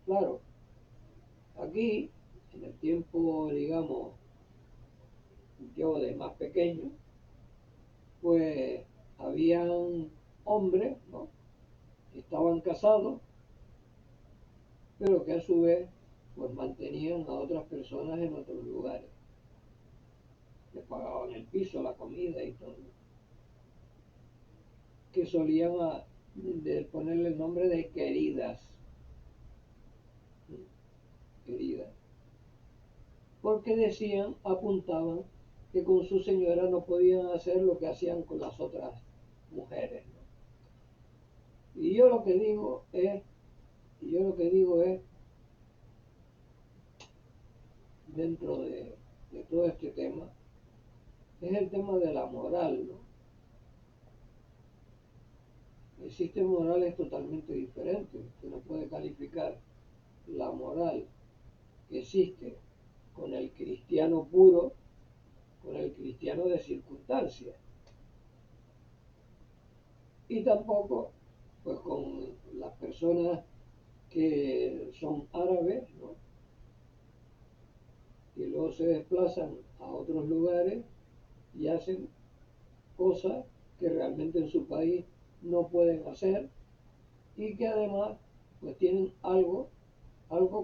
Claro, aquí, en el tiempo, digamos, yo de más pequeño, pues habían hombres, ¿no?, que estaban casados, pero que a su vez pues mantenían a otras personas en otros lugares. Les pagaban el piso, la comida y todo. Que solían de ponerle el nombre de queridas. Queridas. Porque decían, apuntaban, que con su señora no podían hacer lo que hacían con las otras mujeres, ¿no? Y yo lo que digo es, dentro de todo este tema, es el tema de la moral, ¿no? Existen morales totalmente diferentes. Usted no puede calificar la moral que existe con el cristiano puro, con el cristiano de circunstancia. Y tampoco pues con las personas que son árabes, ¿no?, y luego se desplazan a otros lugares y hacen cosas que realmente en su país no pueden hacer y que además pues tienen algo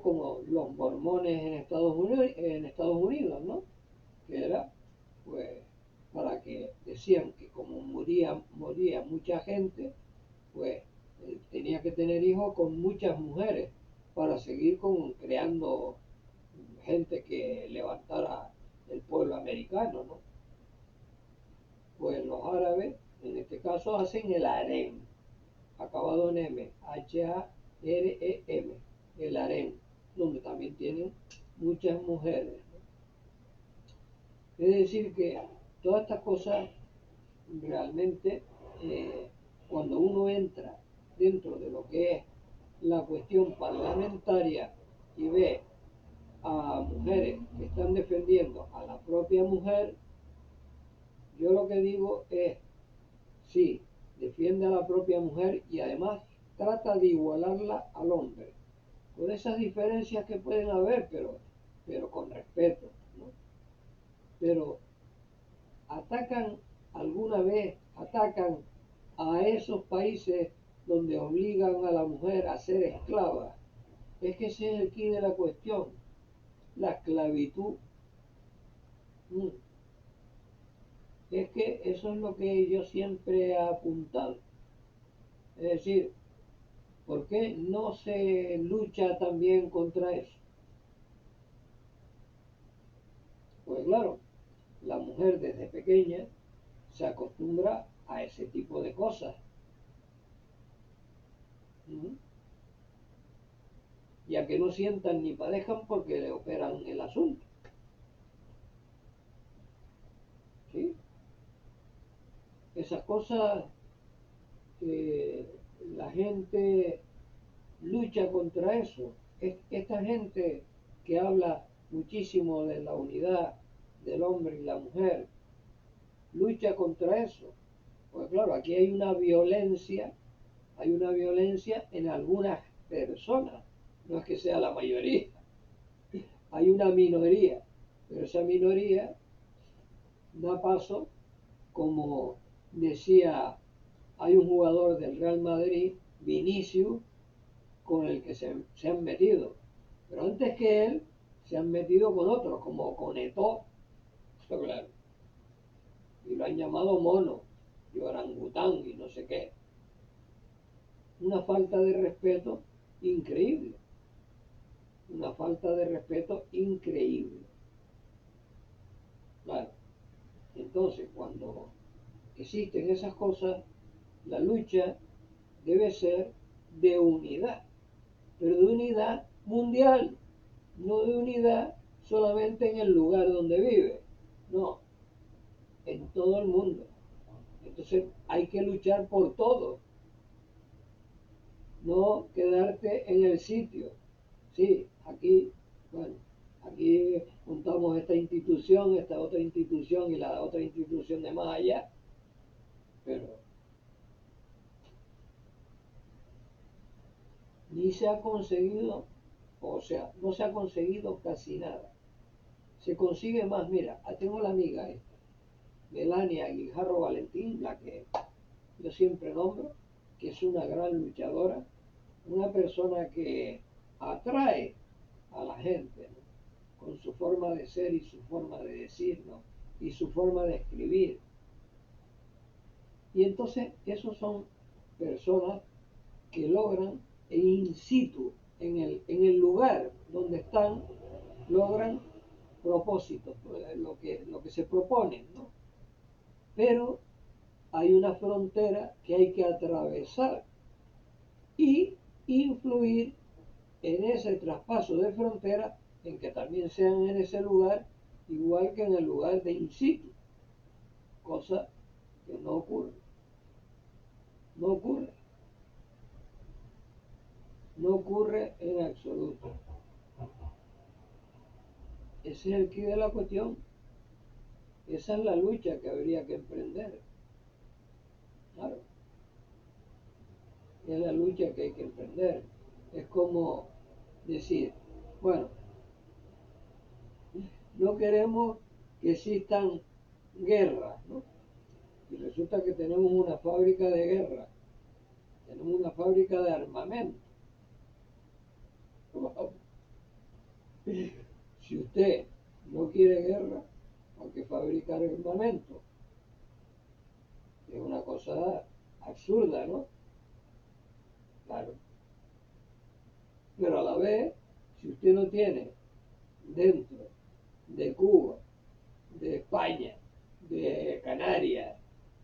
como los mormones en Estados Unidos, ¿no?, que era pues para que decían que como moría mucha gente, pues tenía que tener hijos con muchas mujeres para seguir creando gente que levantara el pueblo americano, ¿no? Pues los árabes, en este caso, hacen el harem, acabado en M, H-A-R-E-M, el harem, donde también tienen muchas mujeres, ¿no? Es decir, que todas estas cosas realmente, cuando uno entra dentro de lo que es la cuestión parlamentaria y ve a mujeres que están defendiendo a la propia mujer, yo lo que digo es, sí, defiende a la propia mujer y además trata de igualarla al hombre, con esas diferencias que pueden haber, pero con respeto, ¿no? Pero atacan, alguna vez atacan a esos países donde obligan a la mujer a ser esclava. Es que ese es el quid de la cuestión, la esclavitud. Mm. Es que eso es lo que yo siempre he apuntado. Es decir, ¿por qué no se lucha también contra eso? Pues claro, la mujer desde pequeña se acostumbra a ese tipo de cosas. ¿Mm? Y a que no sientan ni padezcan porque le operan el asunto. ¿Sí? Esas cosas que la gente lucha contra eso. Esta gente que habla muchísimo de la unidad del hombre y la mujer, lucha contra eso. Pues claro, aquí hay una violencia en algunas personas, no es que sea la mayoría, hay una minoría, pero esa minoría da paso, como decía, hay un jugador del Real Madrid, Vinicius, con el que se han metido. Pero antes que él, se han metido con otros, como con Eto'o, claro. Y lo han llamado mono, y orangután, y no sé qué. Una falta de respeto increíble. Una falta de respeto increíble. Claro. Entonces, cuando existen esas cosas, la lucha debe ser de unidad, pero de unidad mundial, no de unidad solamente en el lugar donde vive, no, en todo el mundo. Entonces hay que luchar por todo, no quedarte en el sitio. Sí, aquí, bueno, aquí juntamos esta institución, esta otra institución y la otra institución de más allá, pero ni se ha conseguido, o sea, no se ha conseguido casi nada. Se consigue más, mira, tengo la amiga esta, Melania Guijarro Valentín, la que yo siempre nombro, que es una gran luchadora, una persona que atrae a la gente, ¿no? Con su forma de ser y su forma de decir, ¿no? Y su forma de escribir. Y entonces esos son personas que logran in situ, en el lugar donde están, logran propósitos, lo que se proponen, ¿no? Pero hay una frontera que hay que atravesar y influir en ese traspaso de frontera, en que también sean en ese lugar igual que en el lugar de in situ, cosa que no ocurre, no ocurre, no ocurre en absoluto. Ese es el quid de la cuestión, esa es la lucha que habría que emprender, claro, es la lucha que hay que emprender. Es como decir, bueno, no queremos que existan guerras, ¿no? Y resulta que tenemos una fábrica de guerra, tenemos una fábrica de armamento. Wow. Si usted no quiere guerra, hay que fabricar armamento. Es una cosa absurda, ¿no? Claro. Pero a la vez, si usted no tiene dentro de Cuba, de España, de Canarias,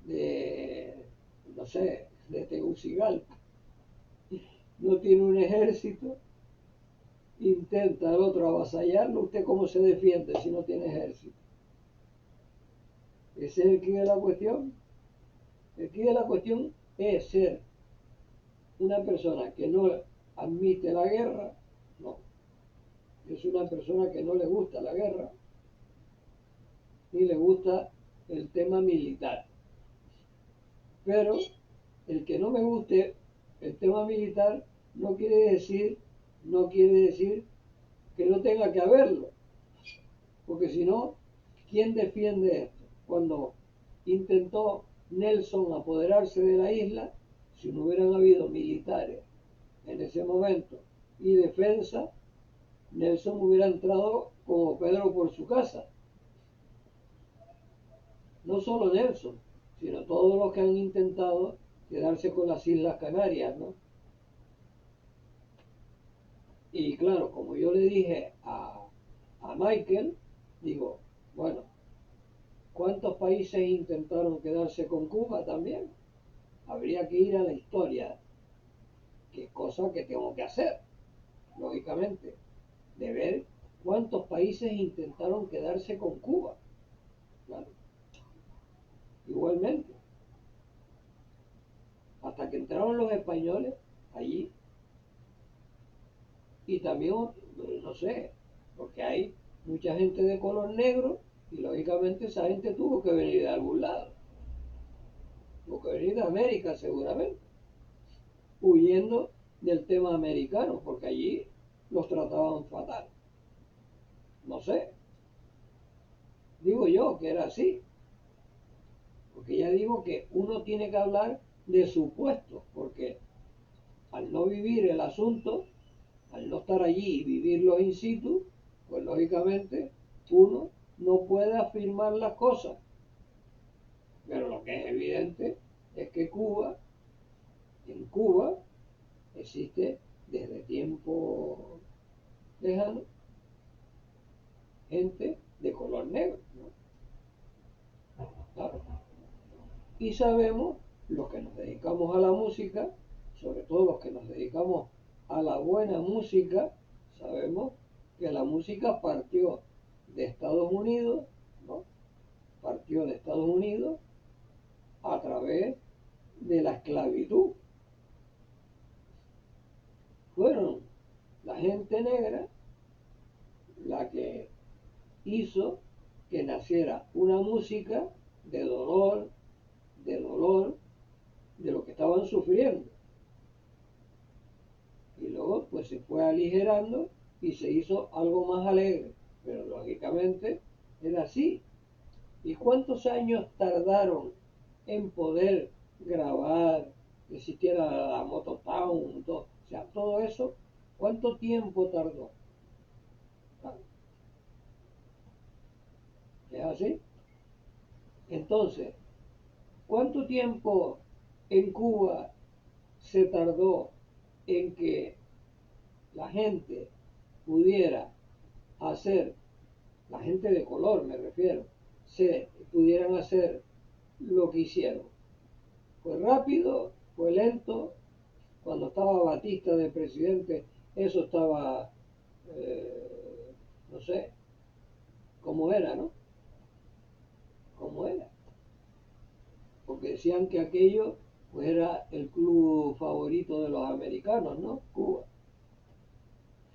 de, no sé, de Tegucigalpa, no tiene un ejército, intenta el otro avasallarlo, ¿usted cómo se defiende si no tiene ejército? Ese es el quid de la cuestión. El quid de la cuestión es ser una persona que no admite la guerra, no. Es una persona que no le gusta la guerra, ni le gusta el tema militar. Pero el que no me guste el tema militar no quiere decir no quiere decir que no tenga que haberlo. Porque si no, ¿quién defiende esto? Cuando intentó Nelson apoderarse de la isla, si no hubieran habido militares en ese momento y defensa, Nelson hubiera entrado como Pedro por su casa. No solo Nelson, sino todos los que han intentado quedarse con las Islas Canarias, ¿no? Y claro, como yo le dije a Michael, digo, bueno, ¿cuántos países intentaron quedarse con Cuba también? Habría que ir a la historia, que es cosa que tengo que hacer, lógicamente, de ver cuántos países intentaron quedarse con Cuba. Claro. Igualmente, hasta que entraron los españoles allí, y también, no sé, porque hay mucha gente de color negro y lógicamente esa gente tuvo que venir de algún lado, tuvo que venir de América seguramente, huyendo del tema americano, porque allí los trataban fatal. No sé, digo yo que era así, porque ya digo que uno tiene que hablar de supuestos, porque al no vivir el asunto, al no estar allí y vivirlo in situ, pues lógicamente uno no puede afirmar las cosas. Pero lo que es evidente es que en Cuba existe desde tiempo lejano gente de color negro, ¿no? Claro. Y sabemos, los que nos dedicamos a la música, sobre todo los que nos dedicamos a la buena música, sabemos que la música partió de Estados Unidos, ¿no? Partió de Estados Unidos a través de la esclavitud. Fueron la gente negra la que hizo que naciera una música de dolor, de lo que estaban sufriendo. Y luego pues se fue aligerando y se hizo algo más alegre, pero lógicamente era así. ¿Y cuántos años tardaron en poder grabar, que existiera la Motown, todo? O sea, todo eso, ¿cuánto tiempo tardó? ¿Es así? Entonces, ¿cuánto tiempo en Cuba se tardó en que la gente pudiera hacer, la gente de color me refiero, pudieran hacer lo que hicieron? ¿Fue rápido? ¿Fue lento? Cuando estaba Batista de presidente, eso estaba, no sé, cómo era, ¿no? ¿Cómo era? Porque decían que aquello pues era el club favorito de los americanos, ¿no? Cuba.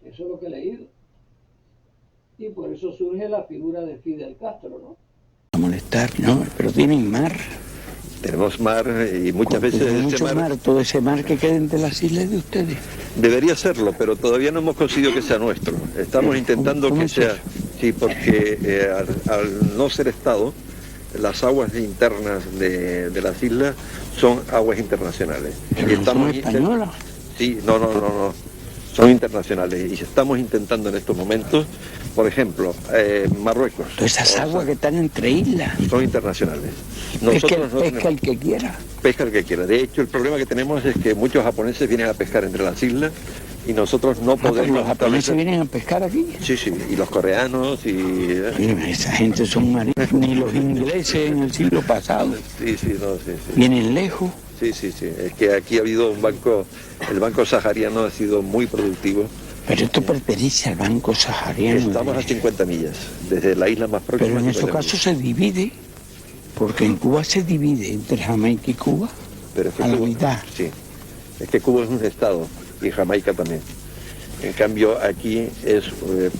Eso es lo que he leído. Y por eso surge la figura de Fidel Castro, ¿no? A molestar, no, pero tienen mar. Tenemos mar y muchas veces mucho mar, todo ese mar que queda entre las islas de ustedes. Debería serlo, pero todavía no hemos conseguido que sea nuestro. Estamos intentando ¿Cómo que es sea, eso? sí, porque al no ser Estado, las aguas internas de las islas son aguas internacionales. Pero no son españolas. Sí, no, son internacionales y estamos intentando en estos momentos, por ejemplo, Marruecos. Todas esas aguas que están entre islas. Son internacionales. Pesca el que quiera. Pesca el que quiera. De hecho, el problema que tenemos es que muchos japoneses vienen a pescar entre las islas y nosotros no podemos... ¿Los japoneses vienen a pescar aquí? Sí, y los coreanos y... Esa gente son marinos, ni los ingleses en el siglo pasado. Sí. Vienen lejos. Sí. Es que aquí ha habido un banco, el Banco Sahariano ha sido muy productivo. Pero esto pertenece al Banco Sahariano. Estamos a 50 millas, desde la isla más próxima. Pero en estos casos se divide, porque en Cuba se divide entre Jamaica y Cuba, pero es que a la Cuba, mitad. Sí, es que Cuba es un estado y Jamaica también. En cambio aquí es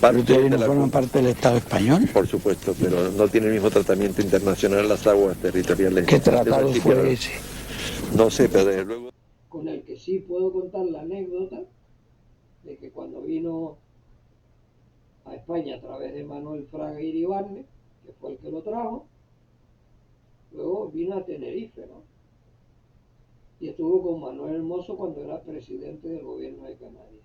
parte ¿Pero ustedes de no la... forman parte del Estado español? Por supuesto, pero no tiene el mismo tratamiento internacional las aguas territoriales. ¿Qué tratado fue ese? No sé, pero desde luego... Con el que sí puedo contar la anécdota de que cuando vino a España a través de Manuel Fraga Iribarne, que fue el que lo trajo, luego vino a Tenerife, ¿no? Y estuvo con Manuel Hermoso cuando era presidente del gobierno de Canarias.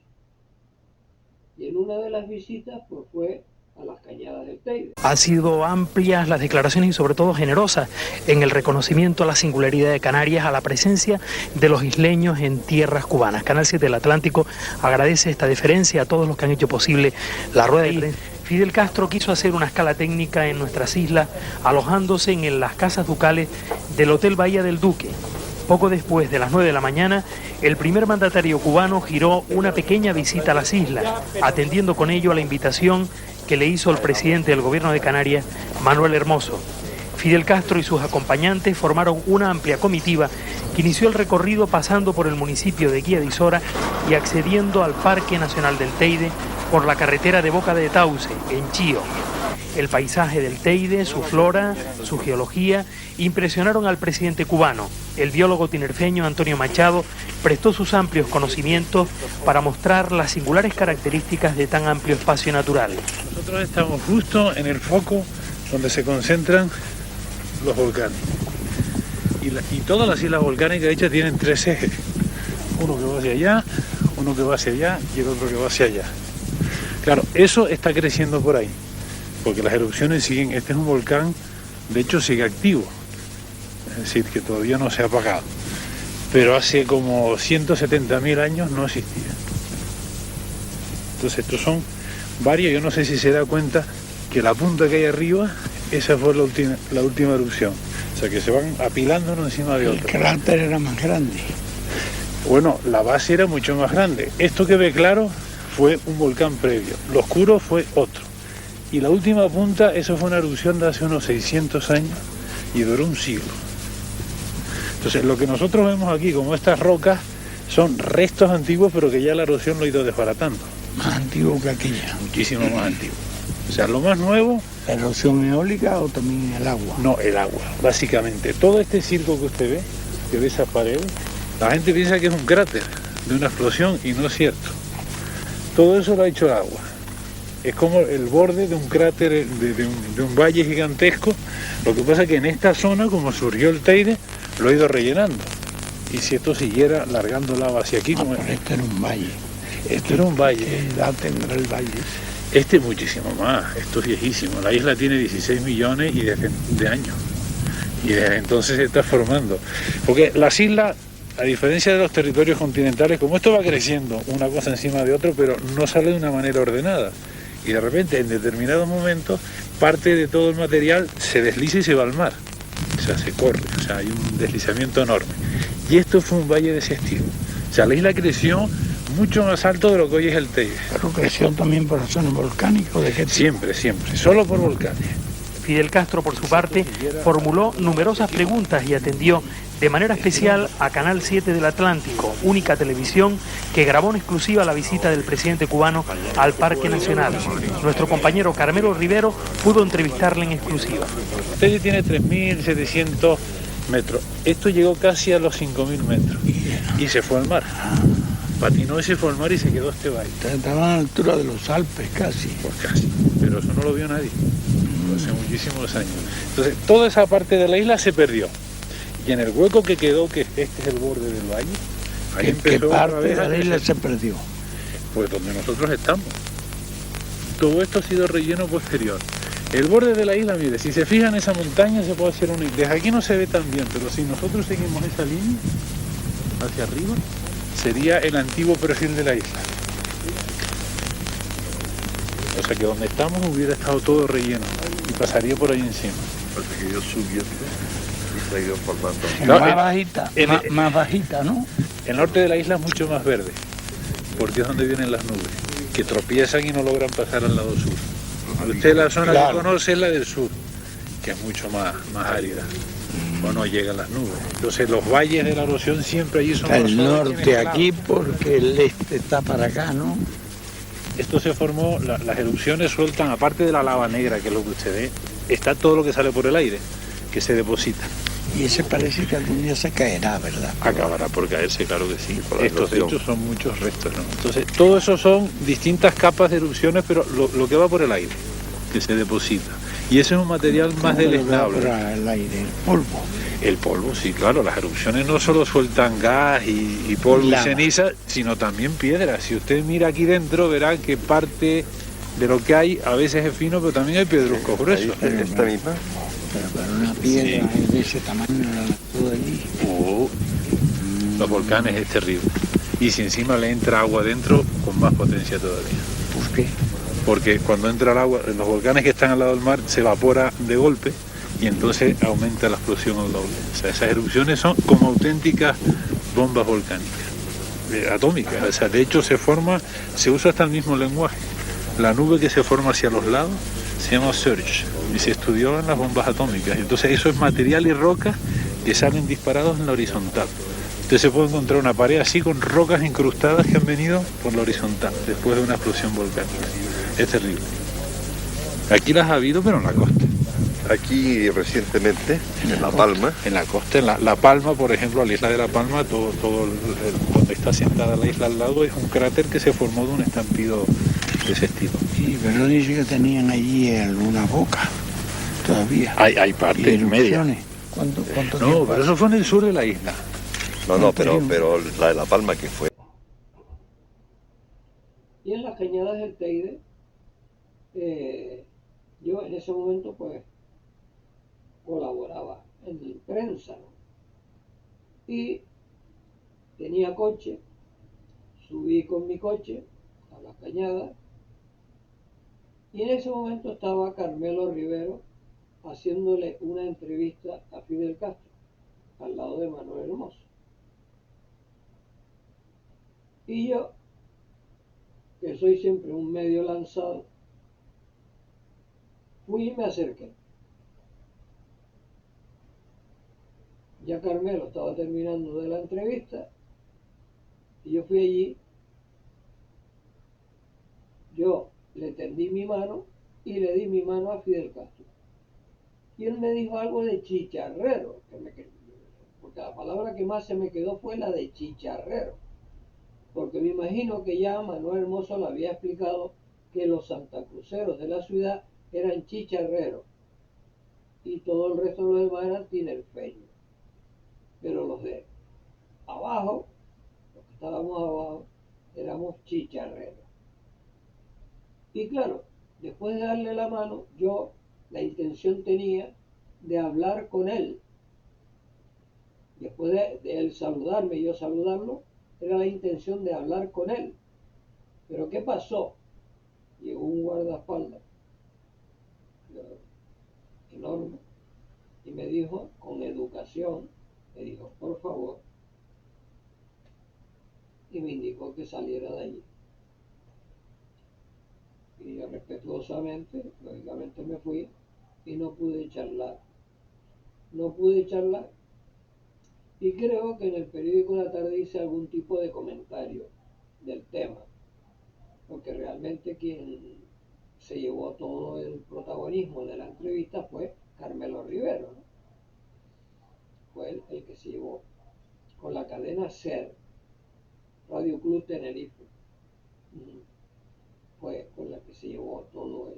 Y en una de las visitas pues fue a las Cañadas del Teide. Han sido amplias las declaraciones y sobre todo generosas en el reconocimiento a la singularidad de Canarias, a la presencia de los isleños en tierras cubanas. Canal 7 del Atlántico agradece esta deferencia a todos los que han hecho posible la rueda de prensa. Fidel Castro quiso hacer una escala técnica en nuestras islas, alojándose en las casas ducales del Hotel Bahía del Duque. Poco después de las 9 de la mañana, el primer mandatario cubano giró una pequeña visita a las islas, atendiendo con ello a la invitación que le hizo el presidente del gobierno de Canarias, Manuel Hermoso. Fidel Castro y sus acompañantes formaron una amplia comitiva que inició el recorrido pasando por el municipio de Guía de Isora y accediendo al Parque Nacional del Teide por la carretera de Boca de Tauce, en Chío. El paisaje del Teide, su flora, su geología, impresionaron al presidente cubano. El biólogo tinerfeño Antonio Machado prestó sus amplios conocimientos para mostrar las singulares características de tan amplio espacio natural. Nosotros estamos justo en el foco donde se concentran los volcanes. Y todas las islas volcánicas, de hecho, tienen tres ejes. Uno que va hacia allá, uno que va hacia allá y el otro que va hacia allá. Claro, eso está creciendo por ahí, porque las erupciones siguen. Este es un volcán, de hecho sigue activo, es decir, que todavía no se ha apagado, pero hace como 170.000 años no existía. Entonces estos son varios, yo no sé si se da cuenta que la punta que hay arriba, esa fue la última erupción, o sea que se van apilando uno encima de otro. El cráter era más grande. Bueno, la base era mucho más grande. Esto que ve claro fue un volcán previo, lo oscuro fue otro. Y la última punta, eso fue una erupción de hace unos 600 años y duró un siglo. Entonces, lo que nosotros vemos aquí, como estas rocas, son restos antiguos, pero que ya la erosión lo ha ido desbaratando. Más antiguo que aquella. Muchísimo más antiguo. O sea, lo más nuevo... ¿La erosión eólica o también el agua? No, el agua. Básicamente, todo este circo que usted ve, que ve esas paredes, la gente piensa que es un cráter de una explosión y no es cierto. Todo eso lo ha hecho el agua. Es como el borde de un cráter, de un valle gigantesco. Lo que pasa es que en esta zona, como surgió el Teide, lo ha ido rellenando. Y si esto siguiera largando lava hacia aquí... como este era un valle. Este era un valle. ¿Qué edad tendrá el valle? Este muchísimo más. Esto es viejísimo. La isla tiene 16 millones de años. Y desde entonces se está formando. Porque las islas, a diferencia de los territorios continentales, como esto va creciendo una cosa encima de otra, pero no sale de una manera ordenada. Y de repente, en determinados momentos, parte de todo el material se desliza y se va al mar. O sea, se corre, o sea, hay un deslizamiento enorme. Y esto fue un valle de ese estilo. O sea, la isla creció mucho más alto de lo que hoy es el Teide. ¿Pero creció también por razones volcánicas? ¿De qué tipo? Siempre, solo por volcanes. Fidel Castro, por su parte, formuló numerosas preguntas y atendió de manera especial a Canal 7 del Atlántico, única televisión que grabó en exclusiva la visita del presidente cubano al Parque Nacional. Nuestro compañero Carmelo Rivero pudo entrevistarle en exclusiva. Este tiene 3.700 metros. Esto llegó casi a los 5.000 metros y se fue al mar. Patinó y se fue al mar y se quedó este valle. Estaba a la altura de los Alpes casi. Pues casi, pero eso no lo vio nadie. Hace muchísimos años. Entonces, toda esa parte de la isla se perdió. Y en el hueco que quedó, que este es el borde del valle, ahí empezó. ¿Qué parte de la isla se perdió? Pues donde nosotros estamos. Todo esto ha sido relleno posterior. El borde de la isla, mire, si se fijan en esa montaña se puede hacer desde aquí no se ve tan bien, pero si nosotros seguimos esa línea hacia arriba, sería el antiguo perfil de la isla. O sea que donde estamos hubiera estado todo relleno y pasaría por ahí encima. Parece que yo subiendo y se ha ido formando. No, más bajita, más bajita, ¿no? El norte de la isla es mucho más verde, porque es donde vienen las nubes, que tropiezan y no logran pasar al lado sur. Usted la zona que conoce es la del sur, que es mucho más árida, o no llegan las nubes. Entonces los valles de la erosión siempre allí son... El norte aquí porque el este está para acá, ¿no? Esto se formó, las erupciones sueltan, aparte de la lava negra, que es lo que usted ve, está todo lo que sale por el aire, que se deposita. Y ese parece que algún día se caerá, ¿verdad? Acabará por caerse, claro que sí. Por la Estos erosión. hechos son muchos restos, ¿no? Entonces, todo eso son distintas capas de erupciones, pero lo que va por el aire, que se deposita. Y ese es un material más ¿Cómo le va deleznable. por el aire? El polvo. El polvo, sí, claro, las erupciones no solo sueltan gas y polvo y Lava. ceniza, sino también piedras. Si usted mira aquí dentro, verá que parte de lo que hay a veces es fino, pero también hay pedruscos gruesos. Ahí, esta misma. Pero para una piedra de ese tamaño, todo allí. Los volcanes es terrible. Y si encima le entra agua dentro, con más potencia todavía. ¿Por qué? Porque cuando entra el agua, en los volcanes que están al lado del mar se evapora de golpe y entonces aumenta la explosión al doble. O sea, esas erupciones son como auténticas bombas volcánicas, atómicas. O sea, de hecho se usa hasta el mismo lenguaje. La nube que se forma hacia los lados se llama surge y se estudió en las bombas atómicas. Entonces eso es material y roca que salen disparados en la horizontal. Usted se puede encontrar una pared así con rocas incrustadas que han venido por la horizontal después de una explosión volcánica. Es terrible. Aquí las ha habido, pero en la costa. Aquí recientemente, en La Palma, En la costa, en la Palma, por ejemplo, la isla de La Palma, donde está sentada la isla al lado, es un cráter que se formó de un estampido de ese estilo. Sí, pero dice que tenían allí alguna boca todavía. Hay Y partes medias. erupciones. ¿Cuánto No, tiempo pero eso fue en el sur de la isla. no, pero la de La Palma que fue. Y en las cañadas del Teide, yo en ese momento pues colaboraba en prensa, ¿no? Y tenía coche, subí con mi coche a las cañadas y en ese momento estaba Carmelo Rivero haciéndole una entrevista a Fidel Castro al lado de Manuel Hermoso. Y yo, que soy siempre un medio lanzado, fui y me acerqué. Ya Carmelo estaba terminando de la entrevista y yo fui allí. Yo le tendí mi mano y le di mi mano a Fidel Castro. Y él me dijo algo de chicharrero, porque la palabra que más se me quedó fue la de chicharrero. Porque me imagino que ya Manuel Hermoso le había explicado que los santacruceros de la ciudad eran chicharreros y todo el resto de los demás eran tinerfeños. Pero los de abajo, los que estábamos abajo, éramos chicharreros. Y claro, después de darle la mano, yo la intención tenía de hablar con él. Después de él saludarme y yo saludarlo, era la intención de hablar con él. Pero ¿qué pasó? Llegó un guardaespaldas enorme y me dijo, con educación, me dijo, por favor, y me indicó que saliera de allí. Y yo respetuosamente, lógicamente me fui y no pude charlar. No pude charlar. Y creo que en el periódico de la tarde hice algún tipo de comentario del tema, porque realmente quien se llevó todo el protagonismo de la entrevista fue Carmelo Rivero, ¿no? Fue el que se llevó con la cadena SER, Radio Club Tenerife. Fue con la que se llevó todo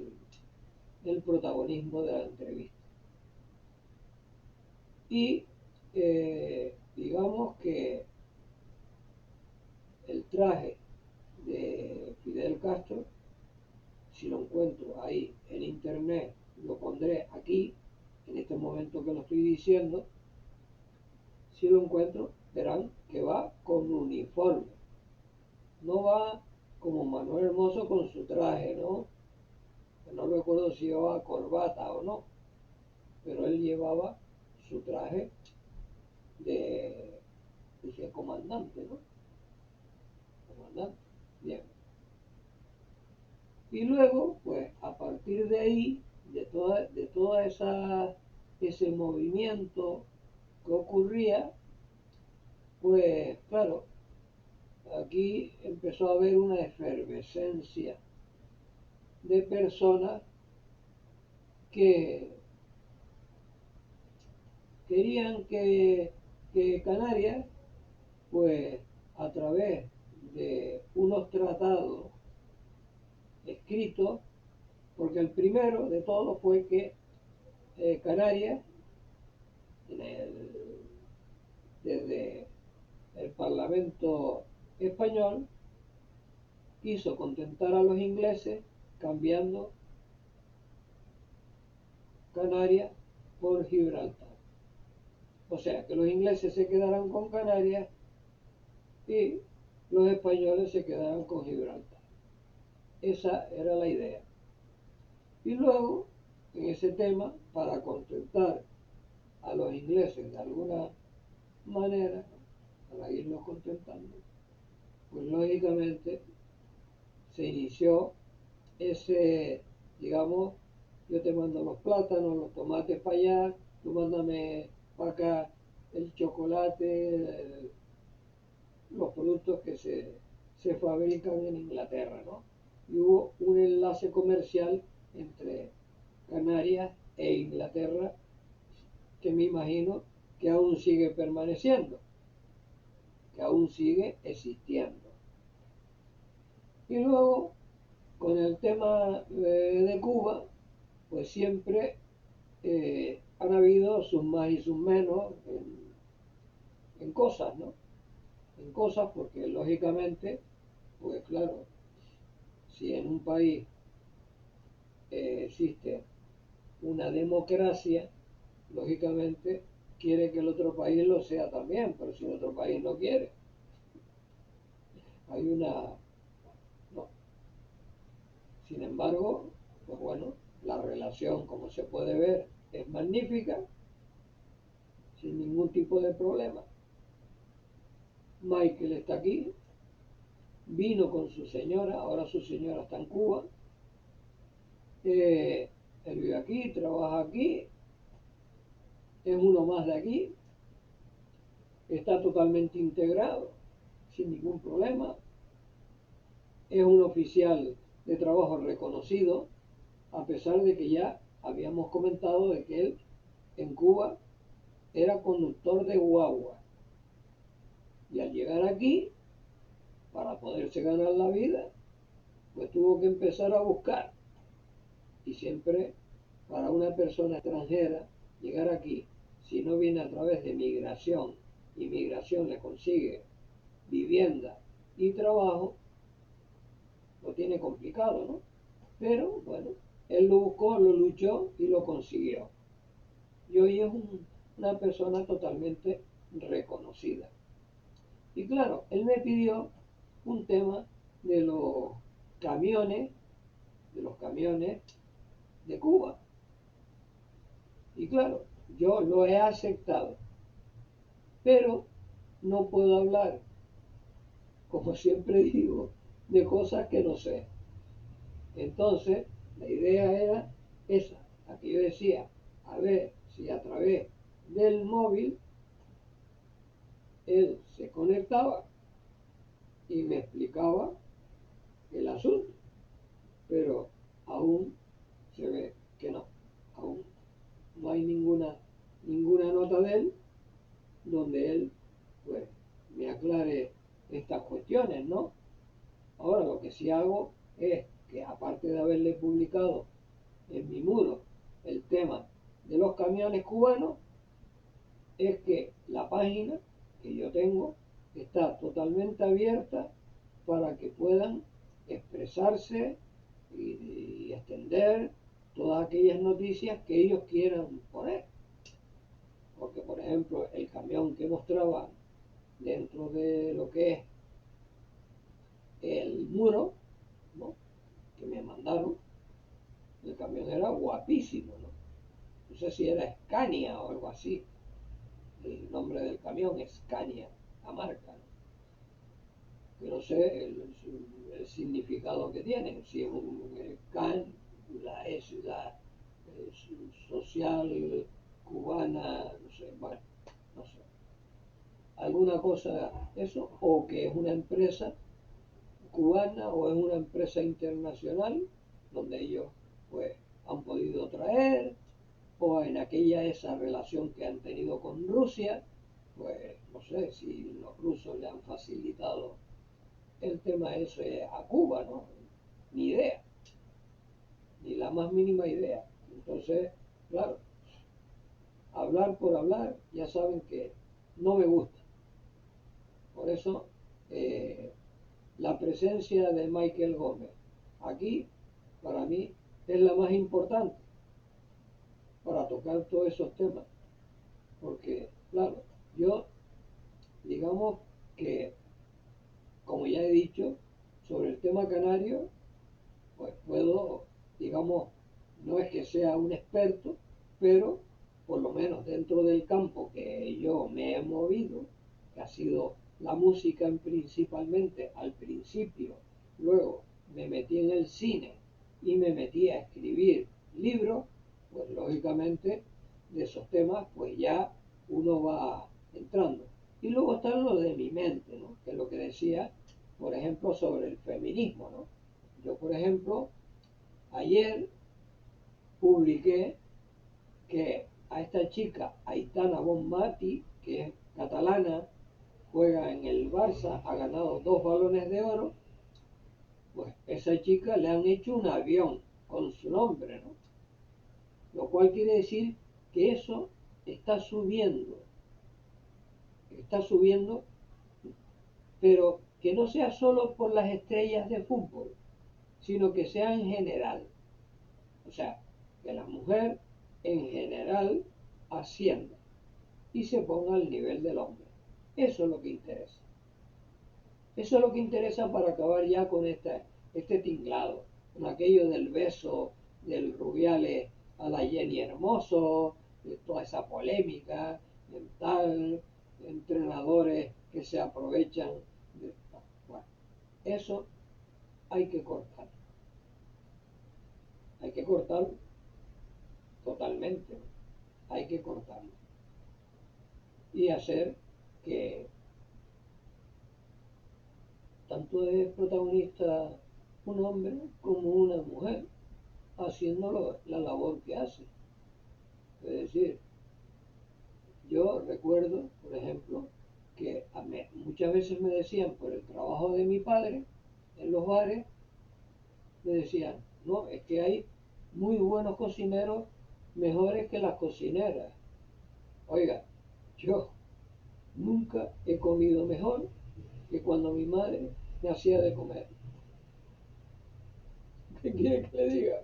el protagonismo de la entrevista. Y digamos que el traje de Fidel Castro, si lo encuentro ahí en internet, lo pondré aquí, en este momento que lo estoy diciendo. Si lo encuentro, verán que va con uniforme. No va como Manuel Hermoso con su traje, ¿no? No recuerdo si llevaba corbata o no, pero él llevaba su traje de comandante, ¿no? Comandante, bien. Y luego, pues, a partir de ahí, de toda ese movimiento que ocurría, pues, claro, aquí empezó a haber una efervescencia de personas que querían que Canarias, pues a través de unos tratados escritos, porque el primero de todos fue que Canarias, desde el Parlamento español, quiso contentar a los ingleses cambiando Canarias por Gibraltar. O sea, que los ingleses se quedaran con Canarias y los españoles se quedaran con Gibraltar. Esa era la idea. Y luego, en ese tema, para contentar a los ingleses de alguna manera, para irlos contentando, pues lógicamente se inició ese, digamos, yo te mando los plátanos, los tomates para allá, tú mándame para acá el chocolate, los productos que se fabrican en Inglaterra, ¿no? Y hubo un enlace comercial entre Canarias e Inglaterra que me imagino que aún sigue permaneciendo, que aún sigue existiendo. Y luego, con el tema de Cuba, pues siempre han habido sus más y sus menos en cosas, ¿no? En cosas porque lógicamente, pues claro, si en un país existe una democracia, lógicamente quiere que el otro país lo sea también, pero si el otro país no quiere, hay una... No. Sin embargo, pues bueno, la relación, como se puede ver, es magnífica, sin ningún tipo de problema. Michael está aquí, vino con su señora, ahora su señora está en Cuba, él vive aquí, trabaja aquí, es uno más de aquí, está totalmente integrado, sin ningún problema, es un oficial de trabajo reconocido, a pesar de que ya habíamos comentado de que él en Cuba era conductor de guagua. Y al llegar aquí, para poderse ganar la vida, pues tuvo que empezar a buscar. Y siempre, para una persona extranjera, llegar aquí, si no viene a través de migración, y migración le consigue vivienda y trabajo, lo tiene complicado, ¿no? Pero, bueno, él lo buscó, lo luchó y lo consiguió. Y hoy es una persona totalmente reconocida. Y claro, él me pidió un tema de los camiones de Cuba. Y claro, yo lo he aceptado, pero no puedo hablar, como siempre digo, de cosas que no sé. Entonces, la idea era esa, la que yo decía, a ver si a través del móvil él se conectaba y me explicaba el asunto, pero aún se ve que no, aún no hay ninguna nota de él donde él pues me aclare estas cuestiones, ¿no? Ahora lo que sí hago es que, aparte de haberle publicado en mi muro el tema de los camiones cubanos, es que la página que yo tengo está totalmente abierta para que puedan expresarse y extender todas aquellas noticias que ellos quieran poner. Porque, por ejemplo, el camión que mostraba dentro de lo que es el muro, ¿no?, que me mandaron, el camión era guapísimo, ¿no? No sé si era Scania o algo así. El nombre del camión es Scania, la marca, ¿no? Que no sé el significado que tiene, si es un CAN, la social cubana, no sé, bueno, no sé. Alguna cosa, eso, o que es una empresa cubana o es una empresa internacional donde ellos pues han podido traer, o en esa relación que han tenido con Rusia, pues no sé si los rusos le han facilitado el tema ese a Cuba, ¿no? Ni idea, ni la más mínima idea. Entonces, claro, hablar por hablar, ya saben que no me gusta. Por eso, la presencia de Michael Gómez aquí, para mí, es la más importante para tocar todos esos temas. Porque, claro, yo, digamos que, como ya he dicho, sobre el tema canario, pues puedo, digamos, no es que sea un experto, pero por lo menos dentro del campo que yo me he movido, que ha sido la música principalmente al principio, luego me metí en el cine y me metí a escribir libros, pues lógicamente de esos temas pues ya uno va entrando. Y luego está lo de mi mente, ¿no? Que es lo que decía, por ejemplo, sobre el feminismo, ¿no? Yo, por ejemplo, ayer publiqué que a esta chica, Aitana Bonmati, que es catalana, juega en el Barça, ha ganado 2 balones de oro, pues esa chica le han hecho un avión con su nombre, ¿no? Lo cual quiere decir que eso está subiendo, pero que no sea solo por las estrellas de fútbol, sino que sea en general. O sea, que la mujer en general ascienda y se ponga al nivel del hombre. Eso es lo que interesa. Eso es lo que interesa para acabar ya con este tinglado, con aquello del beso del Rubiales a la Jenny Hermoso, de toda esa polémica, tal, entrenadores que se aprovechan. Bueno, eso hay que cortar. Hay que cortarlo totalmente. Hay que cortarlo. Y hacer que tanto es protagonista un hombre como una mujer haciendo la labor que hace. Es decir, yo recuerdo, por ejemplo, que muchas veces me decían por el trabajo de mi padre en los bares, me decían, no, es que hay muy buenos cocineros mejores que las cocineras. Oiga, yo nunca he comido mejor que cuando mi madre me hacía de comer. ¿Qué quiere que le diga?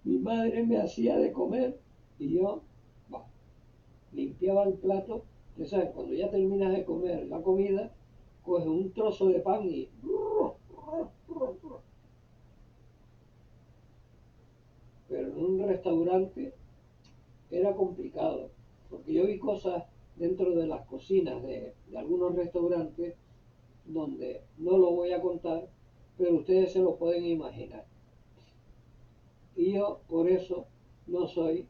Mi madre me hacía de comer y yo limpiaba el plato. Ya sabes, cuando ya terminas de comer la comida, coges un trozo de pan y... Pero en un restaurante era complicado, porque yo vi cosas dentro de las cocinas de algunos restaurantes donde no lo voy a contar, pero ustedes se lo pueden imaginar. Y yo por eso no soy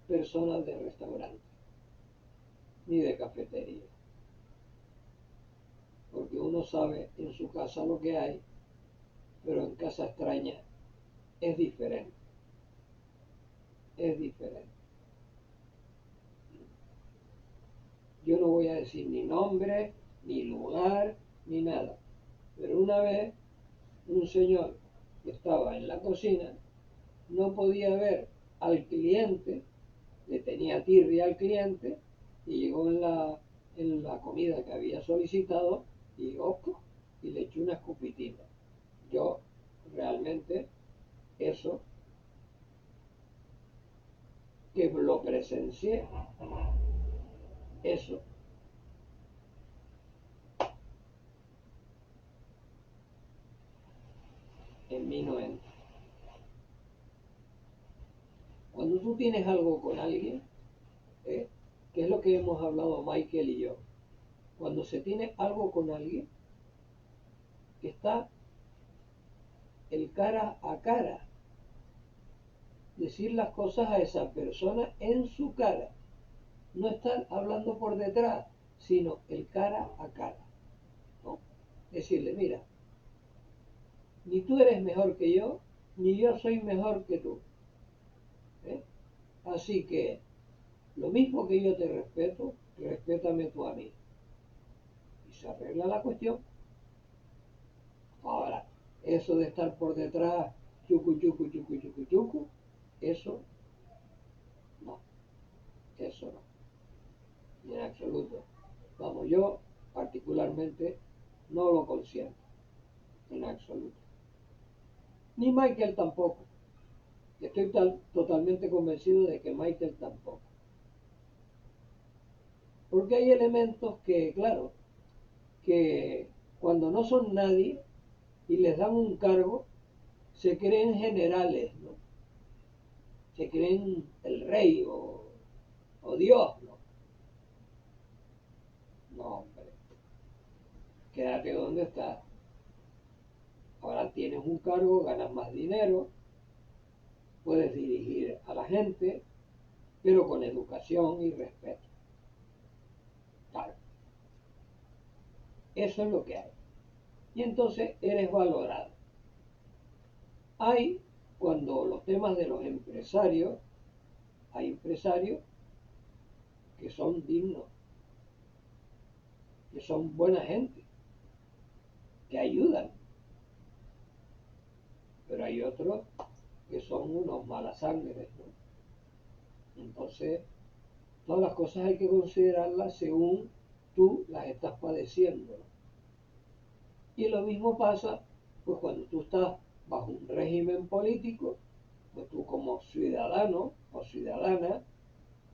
persona de restaurante ni de cafetería, porque uno sabe en su casa lo que hay, pero en casa extraña es diferente. Es diferente. Yo no voy a decir ni nombre, ni lugar, ni nada, pero una vez un señor que estaba en la cocina no podía ver al cliente, le tenía tirria al cliente y llegó en la comida que había solicitado y le echó una escupitina. Yo realmente eso que lo presencié, eso en mí no entra. Cuando tú tienes algo con alguien, que es lo que hemos hablado Michael y yo, cuando se tiene algo con alguien, está el cara a cara, decir las cosas a esa persona en su cara, no estar hablando por detrás, sino el cara a cara, ¿no? Decirle, mira, ni tú eres mejor que yo, ni yo soy mejor que tú. Así que Lo mismo que yo te respeto, respétame tú a mí. Y se arregla la cuestión. Ahora, eso de estar por detrás, chucu, chucu, chucu, chucu, chucu, eso no, eso no, en absoluto. Vamos, yo particularmente no lo consiento, en absoluto. Ni Michael tampoco. Estoy totalmente convencido de que Michael tampoco. Porque hay elementos que, claro, que cuando no son nadie y les dan un cargo, se creen generales, ¿no? Se creen el rey o Dios, ¿no? No, hombre, quédate donde estás. Ahora tienes un cargo, ganas más dinero, puedes dirigir a la gente, pero con educación y respeto. Claro. Eso es lo que hay. Y entonces eres valorado. Hay, cuando los temas de los empresarios, hay empresarios que son dignos, que son buena gente, que ayudan. Pero hay otros que son unos malasangres, ¿no? Entonces, todas las cosas hay que considerarlas según tú las estás padeciendo, ¿no? Y lo mismo pasa, pues cuando tú estás bajo un régimen político, pues tú como ciudadano o ciudadana,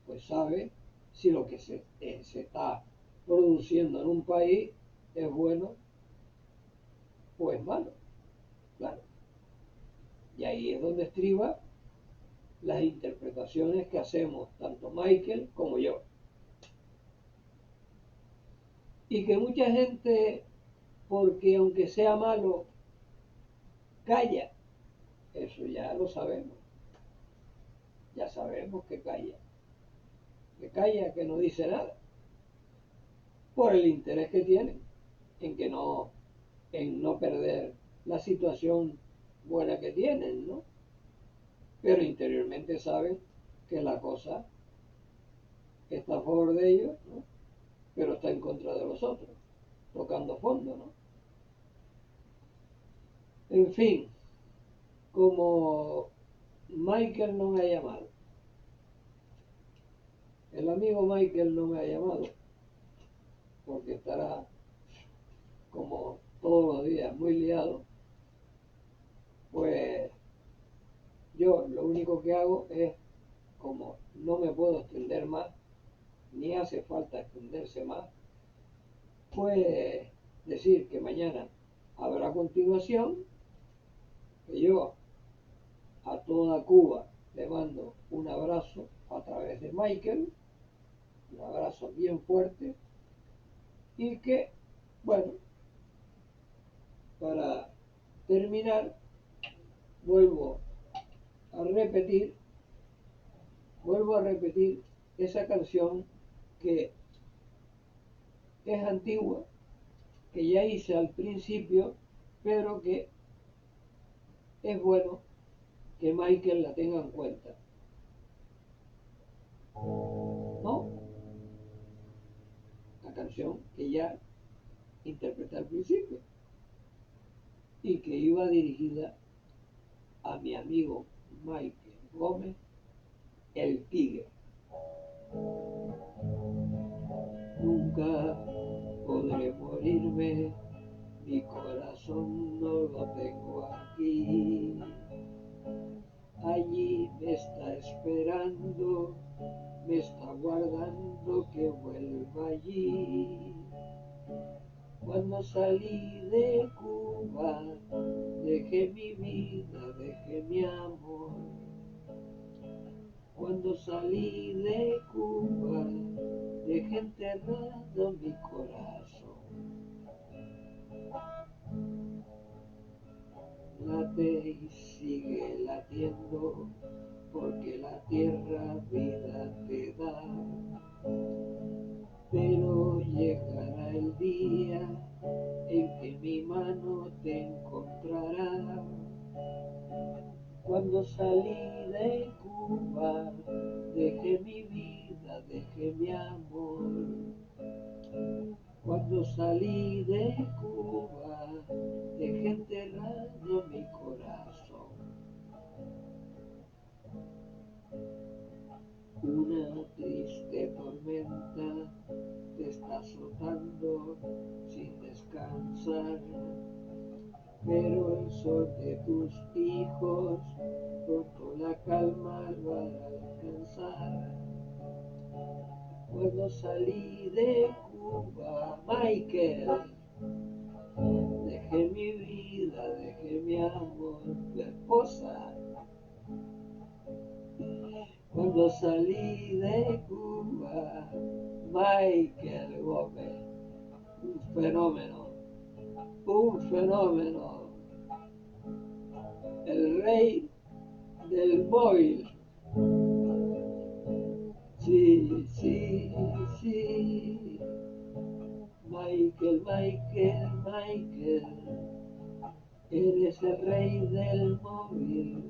pues sabes si lo que se está produciendo en un país es bueno o es malo, claro. Y ahí es donde estriba las interpretaciones que hacemos tanto Michael como yo. Y que mucha gente, porque aunque sea malo, calla, eso ya lo sabemos. Ya sabemos que calla, que no dice nada, por el interés que tienen en no perder la situación buena que tienen, ¿no? Pero interiormente saben que la cosa está a favor de ellos, ¿no? Pero está en contra de los otros, tocando fondo, ¿no? En fin, como Michael no me ha llamado, el amigo Michael no me ha llamado, porque estará como todos los días muy liado, pues yo lo único que hago es, como no me puedo extender más, ni hace falta extenderse más, pues decir que mañana habrá continuación, que yo a toda Cuba le mando un abrazo a través de Michael, un abrazo bien fuerte, y que, bueno, para terminar, vuelvo a repetir esa canción que es antigua, que ya hice al principio, pero que es bueno que Michael la tenga en cuenta. ¿No? La canción que ya interpreté al principio y que iba dirigida a mi amigo Michael Gómez, el Tigre. Nunca podré morirme, mi corazón no lo tengo aquí. Allí me está esperando, me está guardando que vuelva allí. Cuando salí de Cuba, dejé mi vida, dejé mi amor. Cuando salí de Cuba, dejé enterrado mi corazón. Late y sigue latiendo, porque la tierra vida te da. Pero llegará el día en que mi mano te encontrará. Cuando salí de Cuba, dejé mi vida, vida, dejé mi amor. Cuando salí de Cuba, dejé enterrado mi corazón. Una triste tormenta te está azotando sin descansar, pero el sol de tus hijos pronto la calma va a alcanzar. Cuando salí de Cuba, Michael, dejé mi vida, dejé mi amor, tu esposa. Cuando salí de Cuba, Michael Gómez, un fenómeno, el rey del móvil. Sí, sí, sí, Michael, eres el rey del móvil.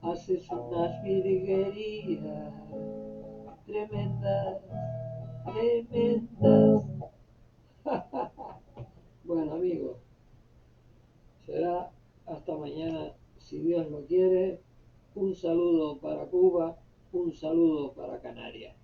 Haces unas virguerías tremendas. Bueno, amigos, será hasta mañana, si Dios lo quiere. Un saludo para Cuba, un saludo para Canarias.